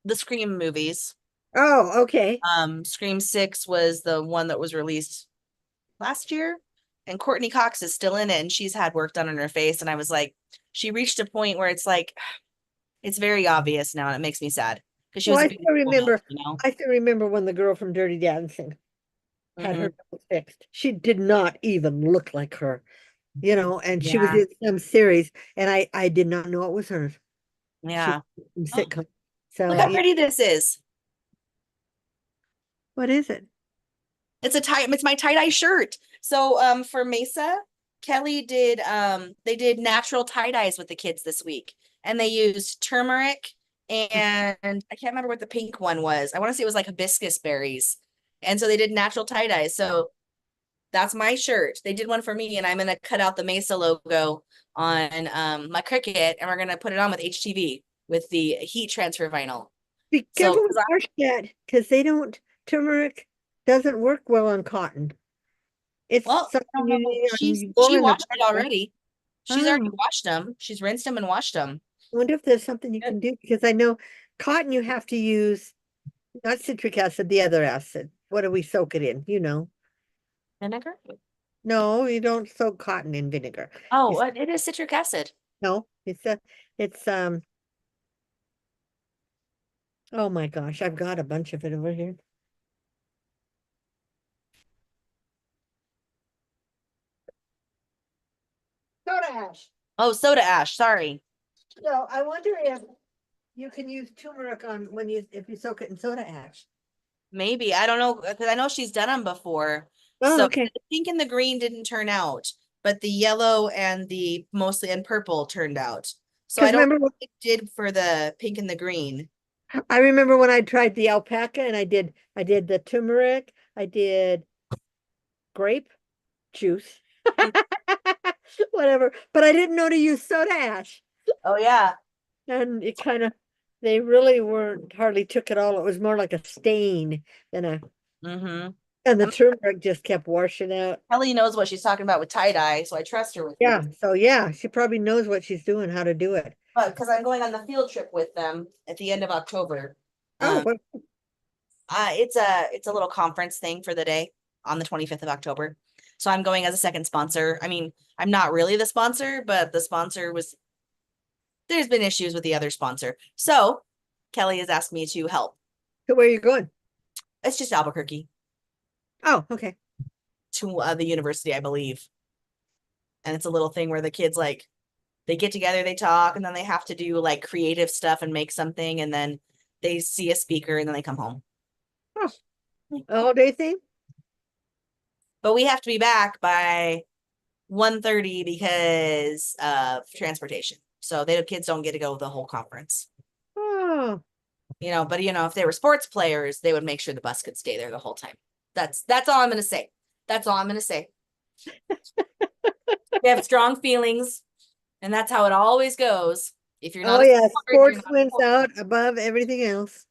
the Scream movies. Oh, okay. Scream 6 was the one that was released last year, and Courtney Cox is still in it, and she's had work done on her face. And I was like, she reached a point where it's like, it's very obvious now, and it makes me sad because she Well, was a I beautiful still woman, remember. you know? I still remember when the girl from Dirty Dancing had her Hmm. nose fixed. She did not even look like her, and she was Yeah, in some series, and I did not know it was her. She yeah. was Oh, sitcom. look So how yeah, pretty this is. what is it? It's my tie-dye shirt. So for Mesa, Kelly did they did natural tie-dyes with the kids this week. And they used turmeric and I can't remember what the pink one was. I want to say it was like hibiscus berries. And so they did natural tie-dyes. So that's my shirt. They did one for me, and I'm gonna cut out the Mesa logo on my Cricut, and we're gonna put it on with HTV with the heat transfer vinyl. Be So, careful with wash that because they don't. Turmeric doesn't work well on cotton. It's well, something I don't you know. need on She woolen or washed it cotton. already. She's already Oh, washed them. She's rinsed them and washed them. I wonder if there's something you Good. can do because I know cotton you have to use not citric acid, the other acid. What do we soak it in? Vinegar? No, you don't soak cotton in vinegar. Oh, You it is citric acid. No, it's oh my gosh, I've got a bunch of it over here. Soda ash. Oh, soda ash. Sorry. So I wonder if you can use turmeric on if you soak it in soda ash. Maybe. I don't know because I know she's done them before. Oh, So okay. the pink and the green didn't turn out, but the yellow and the mostly and purple turned out. So I Because don't remember, know what it did for the pink and the green. I remember when I tried the alpaca and I did the turmeric, I did grape juice, Mm. whatever, but I didn't know to use soda ash. Oh yeah. And they really weren't, hardly took it all. It was more like a stain than Mm-hmm. and the turmeric just kept washing out. Kelly knows what she's talking about with tie-dye, so I trust her with Yeah. this. So yeah, she probably knows what she's doing, how to do it. But because I'm going on the field trip with them at the end of October. Oh, Um, what, it's a little conference thing for the day on the 25th of October. So I'm going as a second sponsor. I mean, I'm not really the sponsor, but the sponsor was there's been issues with the other sponsor. So Kelly has asked me to help. so where are you going? It's just Albuquerque Oh, okay. to the university, I believe. And it's a little thing where the kids like they get together, they talk, and then they have to do like creative stuff and make something, and then they see a speaker and then they come home. Oh, all day thing? But we have to be back by 1:30 because of transportation. So the kids don't get to go the whole conference. Oh, But if they were sports players, they would make sure the bus could stay there the whole time. That's all I'm gonna say. That's all I'm gonna say. They have strong feelings, and that's how it always goes. If you're not oh a yeah, sport, you're sports not a wins sport. out above everything else.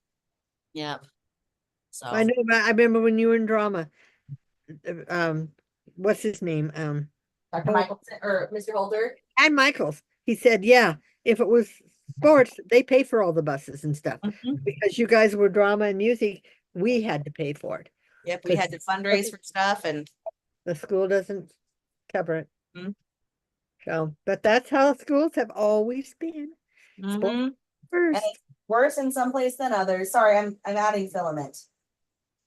Yeah. I So know, I remember when you were in drama. Um, what's his name? Dr. Oh, Michaelson or Mr. Holder. and Michaels. He said, yeah, if it was sports, they pay for all the buses and stuff. Mhm. Because you guys were drama and music, we had to pay for it Yep, we because had to fundraise for stuff and the school doesn't cover it. Mhm. So, but that's how schools have always been. Sports Mhm. And first. it's worse in some place than others. Sorry, I'm adding filament.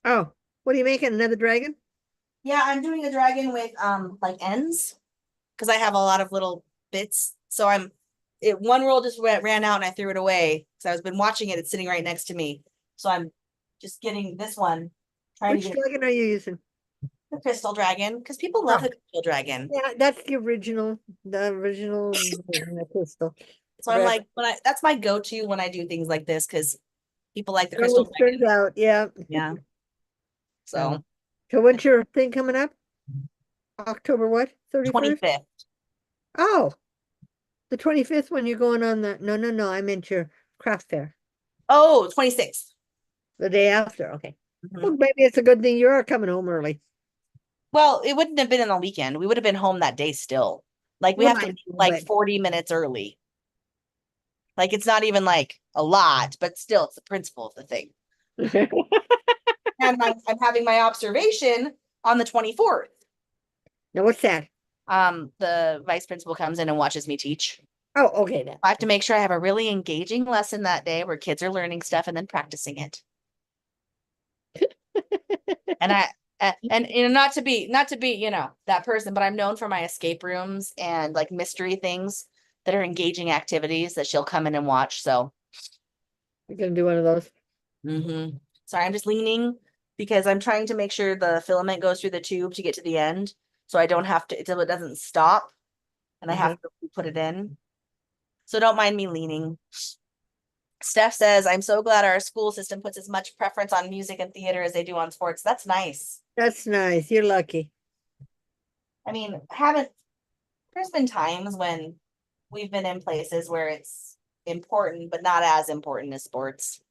Oh, what are you making? Another dragon? Yeah, I'm doing a dragon with like ends because I have a lot of little bits. So one roll just ran out and I threw it away because I was been watching it. It's sitting right next to me. So I'm just getting this one, trying to Which get dragon are you using? the crystal dragon because people love Oh, the crystal dragon. yeah, that's the original crystal. So I'm Red. like, that's my go-to when I do things like this because people like the It crystal always turns dragon. out, yeah. Yeah. So, So so when's your thing coming up? October what? 31st? 25th. Oh, the 25th when you're going on the, no, I meant your craft fair. Oh, 26th. The day after, okay. Mhm. Well, maybe it's a good thing you're coming home early. Well, it wouldn't have been on the weekend. We would have been home that day still. Like we Well, have to I leave know, like 40 minutes early. Like it's not even like a lot, but still it's the principle of the thing. but And I'm having my observation on the 24th. now what's that? The vice principal comes in and watches me teach. Oh, okay then. I have to make sure I have a really engaging lesson that day where kids are learning stuff and then practicing it. And and not to be, that person, but I'm known for my escape rooms and like mystery things that are engaging activities that she'll come in and watch. So, You're gonna do one of those. sorry, I'm just leaning because I'm trying to make sure the filament goes through the tube to get to the end. So I don't have to, so it doesn't stop and I have to put it in. So don't mind me leaning. Steph says, I'm so glad our school system puts as much preference on music and theater as they do on sports. That's nice. That's nice. You're lucky. I mean, there's been times when we've been in places where it's important, but not as important as sports.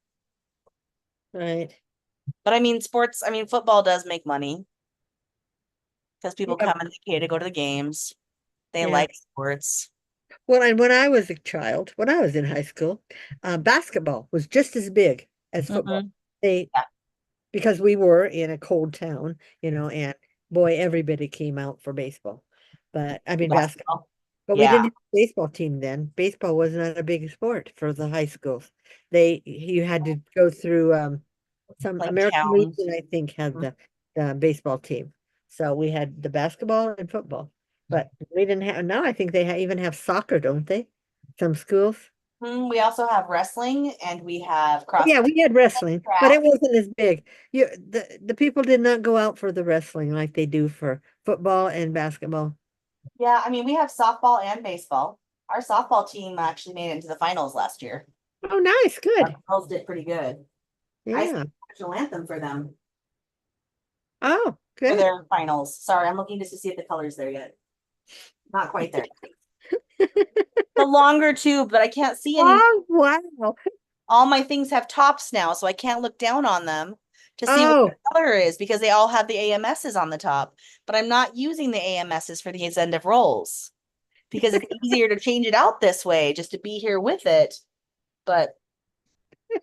Right. But I mean, football does make money because people Yeah. come and they pay to go to the games. They Yeah. like sports. Well, and when I was a child, when I was in high school, basketball was just as big as football. Hmm. They Yeah. Because we were in a cold town, and boy, everybody came out for baseball. But I mean basketball. Basketball. But we Yeah. didn't have a baseball team then. Baseball was not a big sport for the high schools. You had to go through some Like American towns. Legion, I think, had the baseball team. So we had the basketball and football. But we didn't have now I think they even have soccer, don't they? Some schools. We also have wrestling and we have cross Yeah, we had wrestling, but it track. wasn't as big. The people did not go out for the wrestling like they do for football and basketball. Yeah, I mean, we have softball and baseball. Our softball team actually made it into the finals last year. Oh, nice, Our good. girls did pretty good. I sang Yeah. the national anthem for them Oh, for good. their finals. Sorry, I'm looking just to see if the color's there yet. Not quite there. The longer tube, but I can't see any. Oh, wow. All my things have tops now, so I can't look down on them to see what the Oh, color is because they all have the AMSs on the top. But I'm not using the AMSs for these end of rolls because it's easier to change it out this way just to be here with it. But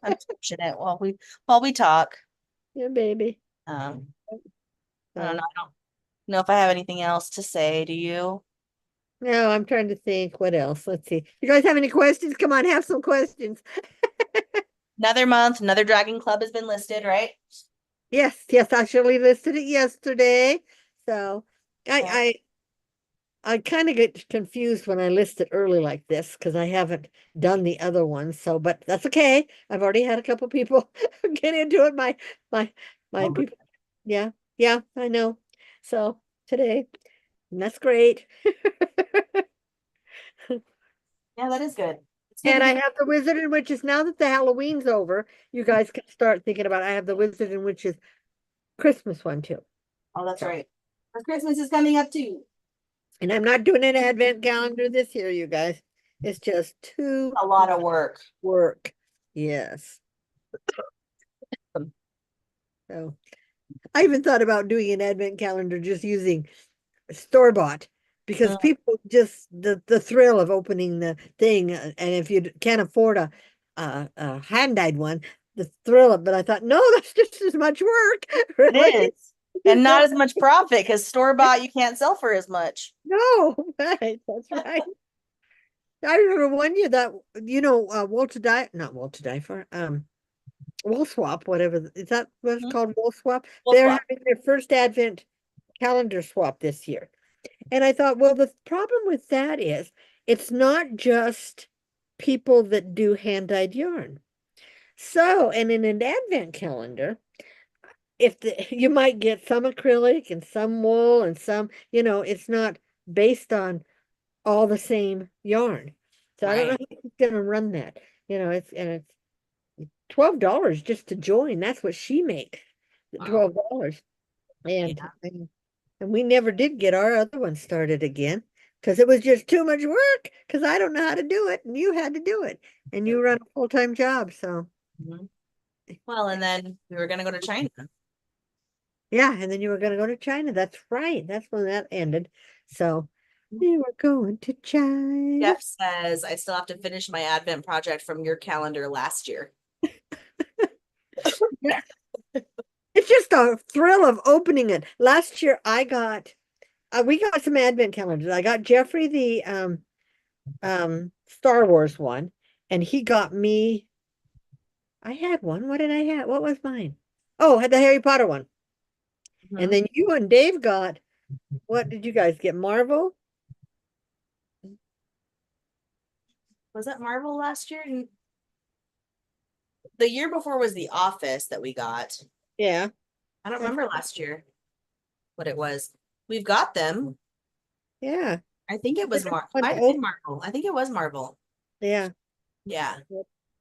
I'm touching it while we talk. yeah, baby. Um, I don't know. So, I don't know if I have anything else to say. Do you? no, I'm trying to think what else. Let's see. You guys have any questions? Come on, have some questions. Another month, another Dragon Club has been listed, right? Yes, yes, I actually listed it yesterday. So Okay. I kind of get confused when I list it early like this because I haven't done the other ones. So, but that's okay. I've already had a couple people get into it. My my Oh, good. people. Yeah, yeah, I know. So today, and that's great. Yeah, that is good. It's good to And I be. have the Wizard and Witches now that the Halloween's over. You guys can start thinking about. I have the Wizard and Witches Christmas one too. Oh, that's right. Our Christmas is coming up too. And I'm not doing an advent calendar this year, you guys. It's just too A lot of work. work. Yes. So I even thought about doing an advent calendar just using store-bought because Mm, people just the thrill of opening the thing and if you can't afford a hand-dyed one, the thrill of but I thought, no, that's just as much work, it really. is. And not as much profit because store bought you can't sell for as much. No, right, that's right. I remember one year that not Walter Die for Wool Swap, whatever. Is that what it's Mhm. called? Wool Swap? We'll They're swap. having their first Advent calendar swap this year. And I thought, well, the problem with that is it's not just people that do hand-dyed yarn. So, and in an Advent calendar, you might get some acrylic and some wool and some, it's not based on all the same yarn. So I don't know Right. who's gonna run that. It's $12 just to join. That's what she makes. Wow. $12. And, Yeah. and and we never did get our other one started again because it was just too much work because I don't know how to do it and you had to do it and you run a full-time job. So Mhm. Well, and then we were gonna go to China. Yeah, and then you were going to go to China. That's right. That's when that ended. So we were going to China. Jeff says I still have to finish my Advent project from your calendar last year. It's just a thrill of opening it. Last year we got some advent calendars. I got Jeffrey the Star Wars one, and he got me. I had one. What did I have? What was mine? Oh, I had the Harry Potter one. And Mhm. then you and Dave got, what did you guys get? Marvel? Was that Marvel last year? The year before was The Office that we got. Yeah. I don't That's- remember last year what it was. We've got them. Yeah. I think it was Different Marvel. one Might to have been open. Marvel. I think it was Marvel. Yeah. Yeah.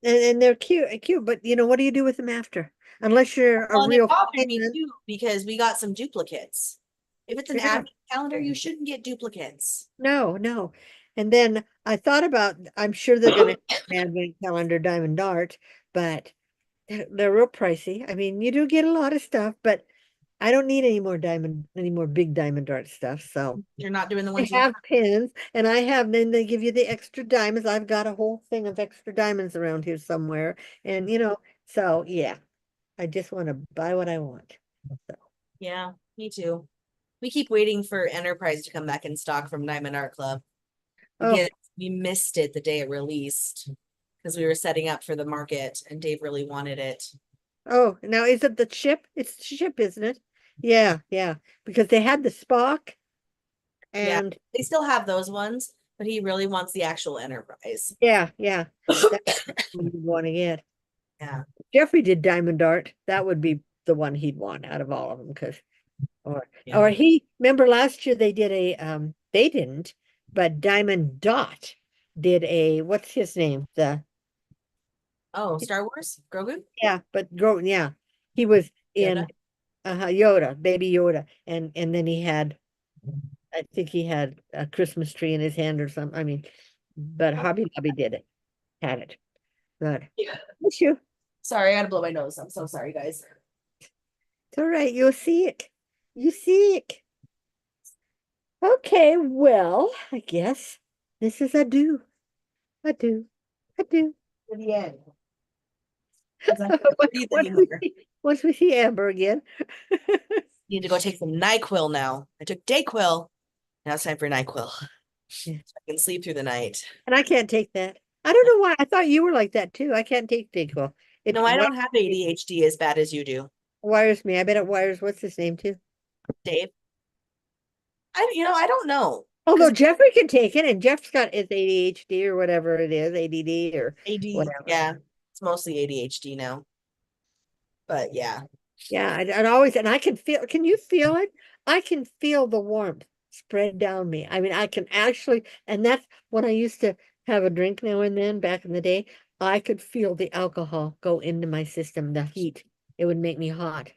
And they're cute, but what do you do with them after? Unless you're a Well, and it real bothered me fan. too because we got some duplicates. If it's an Yeah. Advent calendar, you shouldn't get duplicates. No, no. And then I thought about, I'm sure they're gonna have an advent calendar Diamond Dart, but they're real pricey. I mean, you do get a lot of stuff, but I don't need any more big Diamond Dart stuff. So You're not doing the I ones you have pins, and then they give you the extra diamonds. I've got a whole thing of extra diamonds around here somewhere. And so yeah, I just want to buy what I want. So Yeah, me too. We keep waiting for Enterprise to come back in stock from Diamond Art Club oh, because we missed it the day it released because we were setting up for the market and Dave really wanted it. oh, now is it the chip? It's the chip, isn't it? Yeah, yeah. Because they had the Spock Yeah, and they still have those ones, but he really wants the actual Enterprise. yeah, yeah. That's what you'd want to get. Yeah. Jeffrey did Diamond Dart. That would be the one he'd want out of all of them because Yeah. he remember last year they didn't, but Diamond Dot did what's his name? Oh, Star Wars? Grogu? Yeah, he was Yoda? in Yoda, baby Yoda, and then I think he had a Christmas tree in his hand or something. I mean, but Hobby Lobby had it. But Yeah. it's you. Sorry, I gotta blow my nose. I'm so sorry, guys. It's all right. You'll see it. You see it. Okay, well, I guess this is adieu. Adieu. Adieu. To the end. Because I can't breathe Once we anymore. see, once we see Amber again. Need to go take some NyQuil now. I took Dayquil. Now it's time for NyQuil. So Yeah. I can sleep through the night. And I can't take that. I don't know why. I thought you were like that too. I can't take Dayquil. No, I don't have ADHD as bad as you do, Wires me. I bet it wires. What's his name too? Dave. I don't know. Although Because Jeffrey can take it, and Jeff's got his ADHD or whatever it is, ADD or whatever. yeah, it's mostly ADHD now. But yeah. Yeah, and I can feel. Can you feel it? I can feel the warmth spread down me. I mean, I can actually, and that's when I used to have a drink now and then back in the day. I could feel the alcohol go into my system, the heat. It would make me hot.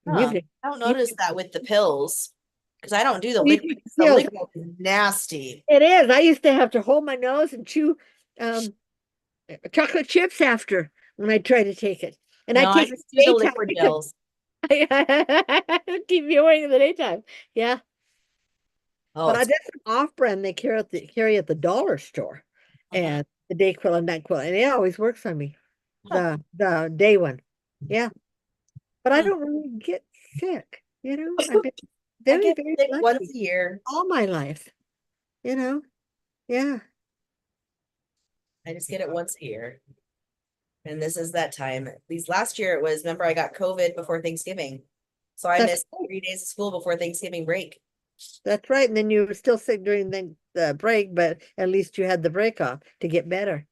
And Huh. I don't you, notice that with the pills. Because I don't do the you liquid. can The feel liquid is nasty. it is. I used to have to hold my nose and chew chocolate chips after when I try to take it. And I No, I take it just do the daytime liquid because gels. I keep viewing in the daytime. Yeah. Oh, But it's that's an off-brand they carry at the dollar store. And the Dayquil and NyQuil. And it always works on me. huh. The day one. Yeah. But I Hmm. don't really get sick, I've been I very, get very sick once lucky a year. all my life, you know. Yeah. I just get it once a year. And this is that time. These last year it was, remember, I got COVID before Thanksgiving. So I That's missed 3 days of school before Thanksgiving break. That's right. And then you were still sick during the break, but at least you had the break off to get better.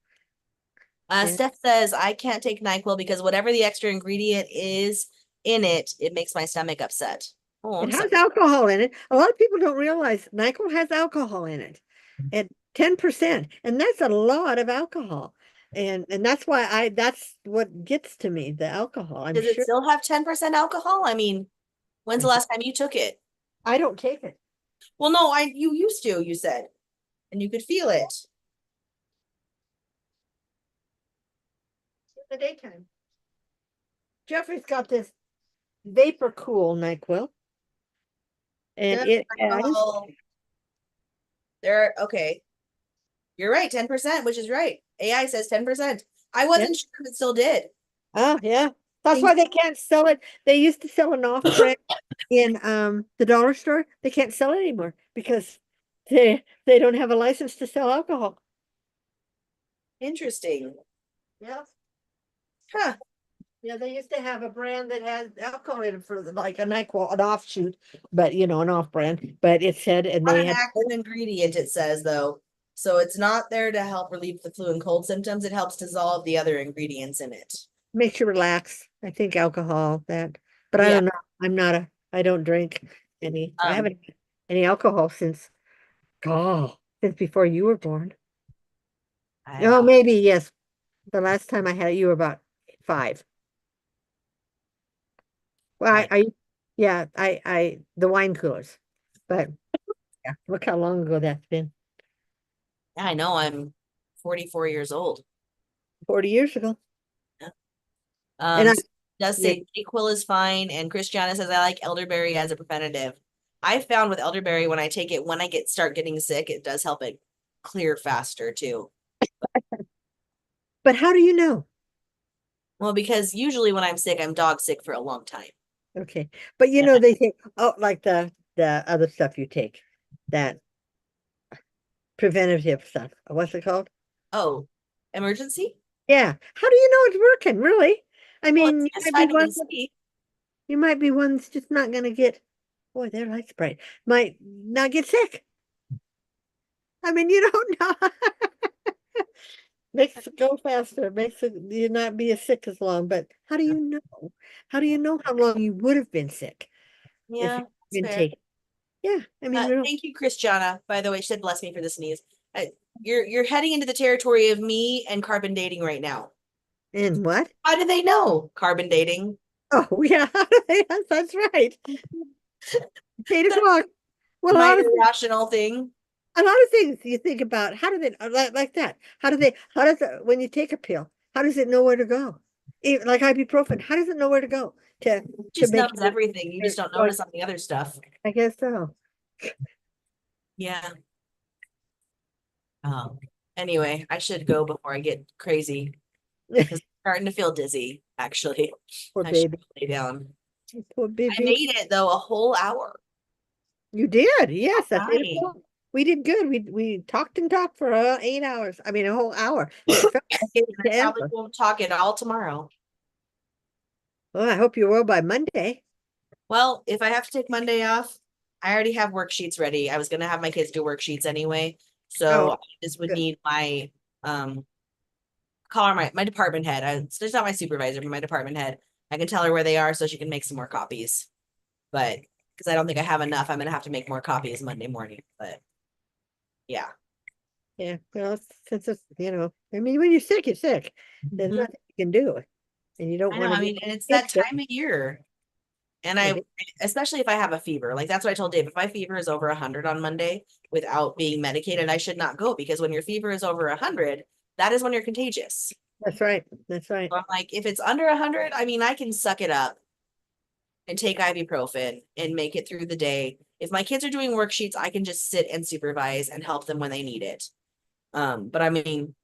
Yeah. Steph says I can't take NyQuil because whatever the extra ingredient is in it, it makes my stomach upset. Oh, It I'm sorry. has alcohol in it. A lot of people don't realize NyQuil has alcohol in it at 10%. And that's a lot of alcohol. And that's why that's what gets to me, the alcohol. I'm Does it sure still have 10% alcohol? I mean, when's the last time you took it? I don't take it Well, no, you used to, you said, and you could feel it. in the daytime. Jeffrey's got this Vapor Cool NyQuil. And Good it has, alcohol. There, okay. You're right, 10%, which is right. AI says 10%. I wasn't sure if it still did. oh yeah, that's Thank why they can't sell it. They used to sell an off brand in the dollar store. They can't sell it anymore because they don't have a license to sell alcohol. Interesting. Yeah. Huh. Yeah, they used to have a brand that had alcohol in it for like a NyQuil, an offshoot, but you know, an off brand. But it said, and Not they an had active ingredient, it says though. So it's not there to help relieve the flu and cold symptoms. It helps dissolve the other ingredients in it. makes you relax. I think alcohol that, but I Yeah. don't know. I don't drink any. I Um, haven't had any alcohol since before you were born. Oh, maybe yes. The last time I had it, you were about 5. Well, I yeah, the wine coolers, but yeah, look how long ago that's been. I know I'm 44 years old. 40 years ago. Um, And I, so it does yeah, say Dayquil is fine, and Christiana says I like elderberry as a preventative. I found with elderberry when I take it when I start getting sick, it does help it clear faster too. but how do you know? Well, because usually when I'm sick, I'm dog sick for a long time. Okay. But you Yeah. know, they say, oh, like the other stuff you take, that preventative stuff. What's it called? Oh, emergency? Yeah. How do you know it's working, really? I Well, mean, it's just vitamin C. you might be one's just not gonna get, boy, their light's bright. Might not get sick. I mean, you don't know. Makes it go faster, makes it you not be as sick as long. But how do you know? How do you know how long you would have been sick if Yeah, you've it's been fair. taking? Yeah, I mean, real Thank you, Christiana. By the way, she said bless me for the sneeze. You're heading into the territory of me and carbon dating right now. and what? How do they know carbon dating? Oh yeah, yes, that's right. 8 o'clock. Well, My irrational thing. a lot of things you think about. How do they like that? How does it, when you take a pill? How does it know where to go? Even, like ibuprofen, how does it know where to go to Just make knows it? everything. You just don't Like, notice on the other stuff. I guess so. Yeah. Anyway, I should go before I get crazy because I'm starting to feel dizzy, actually. Poor I should baby. lay down. Poor I baby. made it though a whole hour. You did, yes. That's eight Right. o'clock. We did good. We talked and talked for 8 hours. I mean, a whole hour. It felt like it I to probably ever. won't talk at all tomorrow. Well, I hope you will by Monday. Well, if I have to take Monday off, I already have worksheets ready. I was gonna have my kids do worksheets anyway. So Oh, I just would good. need my call her my department head. It's not my supervisor, but my department head. I can tell her where they are so she can make some more copies. But because I don't think I have enough, I'm gonna have to make more copies Monday morning. But yeah. Yeah. Well, since it's, I mean, when you're sick, you're sick. There's Mhm. nothing you can do. And you don't I know. want to I get mean, and it's sick. that time of year. And It I, is. especially if I have a fever, like that's what I told Dave. If my fever is over 100 on Monday without being medicated, I should not go because when your fever is over 100, that is when you're contagious. That's right. That's right. So I'm like, if it's under 100, I mean, I can suck it up and take ibuprofen and make it through the day. If my kids are doing worksheets, I can just sit and supervise and help them when they need it. But I mean,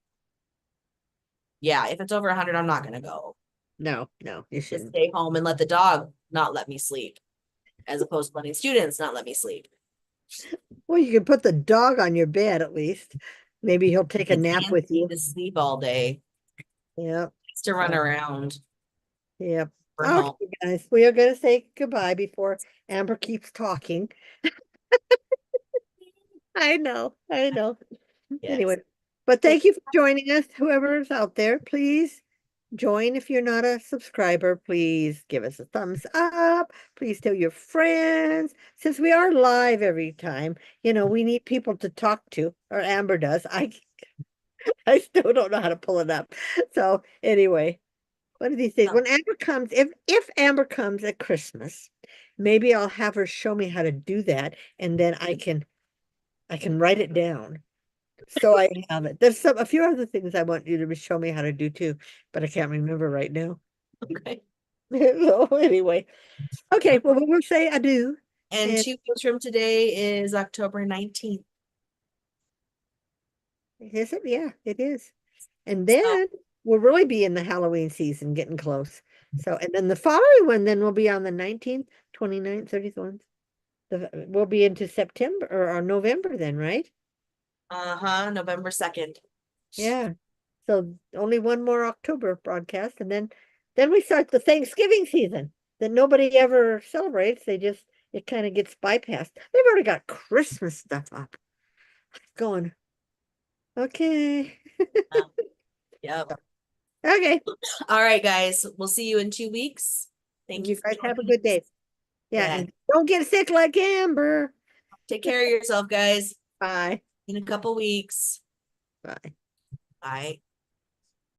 yeah, if it's over 100, I'm not gonna go. No, you Just shouldn't. stay home and let the dog not let me sleep, as opposed to letting students not let me sleep. Well, you can put the dog on your bed at least. Maybe he'll take a Kids nap can't with need you. to sleep all day. Yeah. It's to run So, around yeah. for home. Okay, guys, we are going to say goodbye before Amber keeps talking. I know. I know. Yes. Anyway, but Thank thank you for joining us, whoever is out there. Please join if you're not a subscriber. Please give us a thumbs up. Please tell your friends. Since we are live every time, we need people to talk to, or Amber does. I still don't know how to pull it up. So anyway, one of these days, Oh, when Amber comes, if Amber comes at Christmas, maybe I'll have her show me how to do that, and then I can write it down. So I have it. There's a few other things I want you to show me how to do too, but I can't remember right now. okay. So anyway, okay, well, we'll say adieu. And And 2 weeks from today is October 19th. is it? Yeah, it is. And So, then we'll really be in the Halloween season, getting close. So, and then the following one then will be on the 19th, 29th, 31st. We'll be into September or November then, right? November 2nd. Yeah. So only one more October broadcast, and then we start the Thanksgiving season that nobody ever celebrates. It kind of gets bypassed. They've already got Christmas stuff up. Going, okay. Yep. Okay. All right, guys. We'll see you in 2 weeks. Thank you You for guys have a joining good day. us. Yeah, Yeah. and don't get sick like Amber. Take care of yourself, guys. Bye. In a couple weeks. Bye. Bye.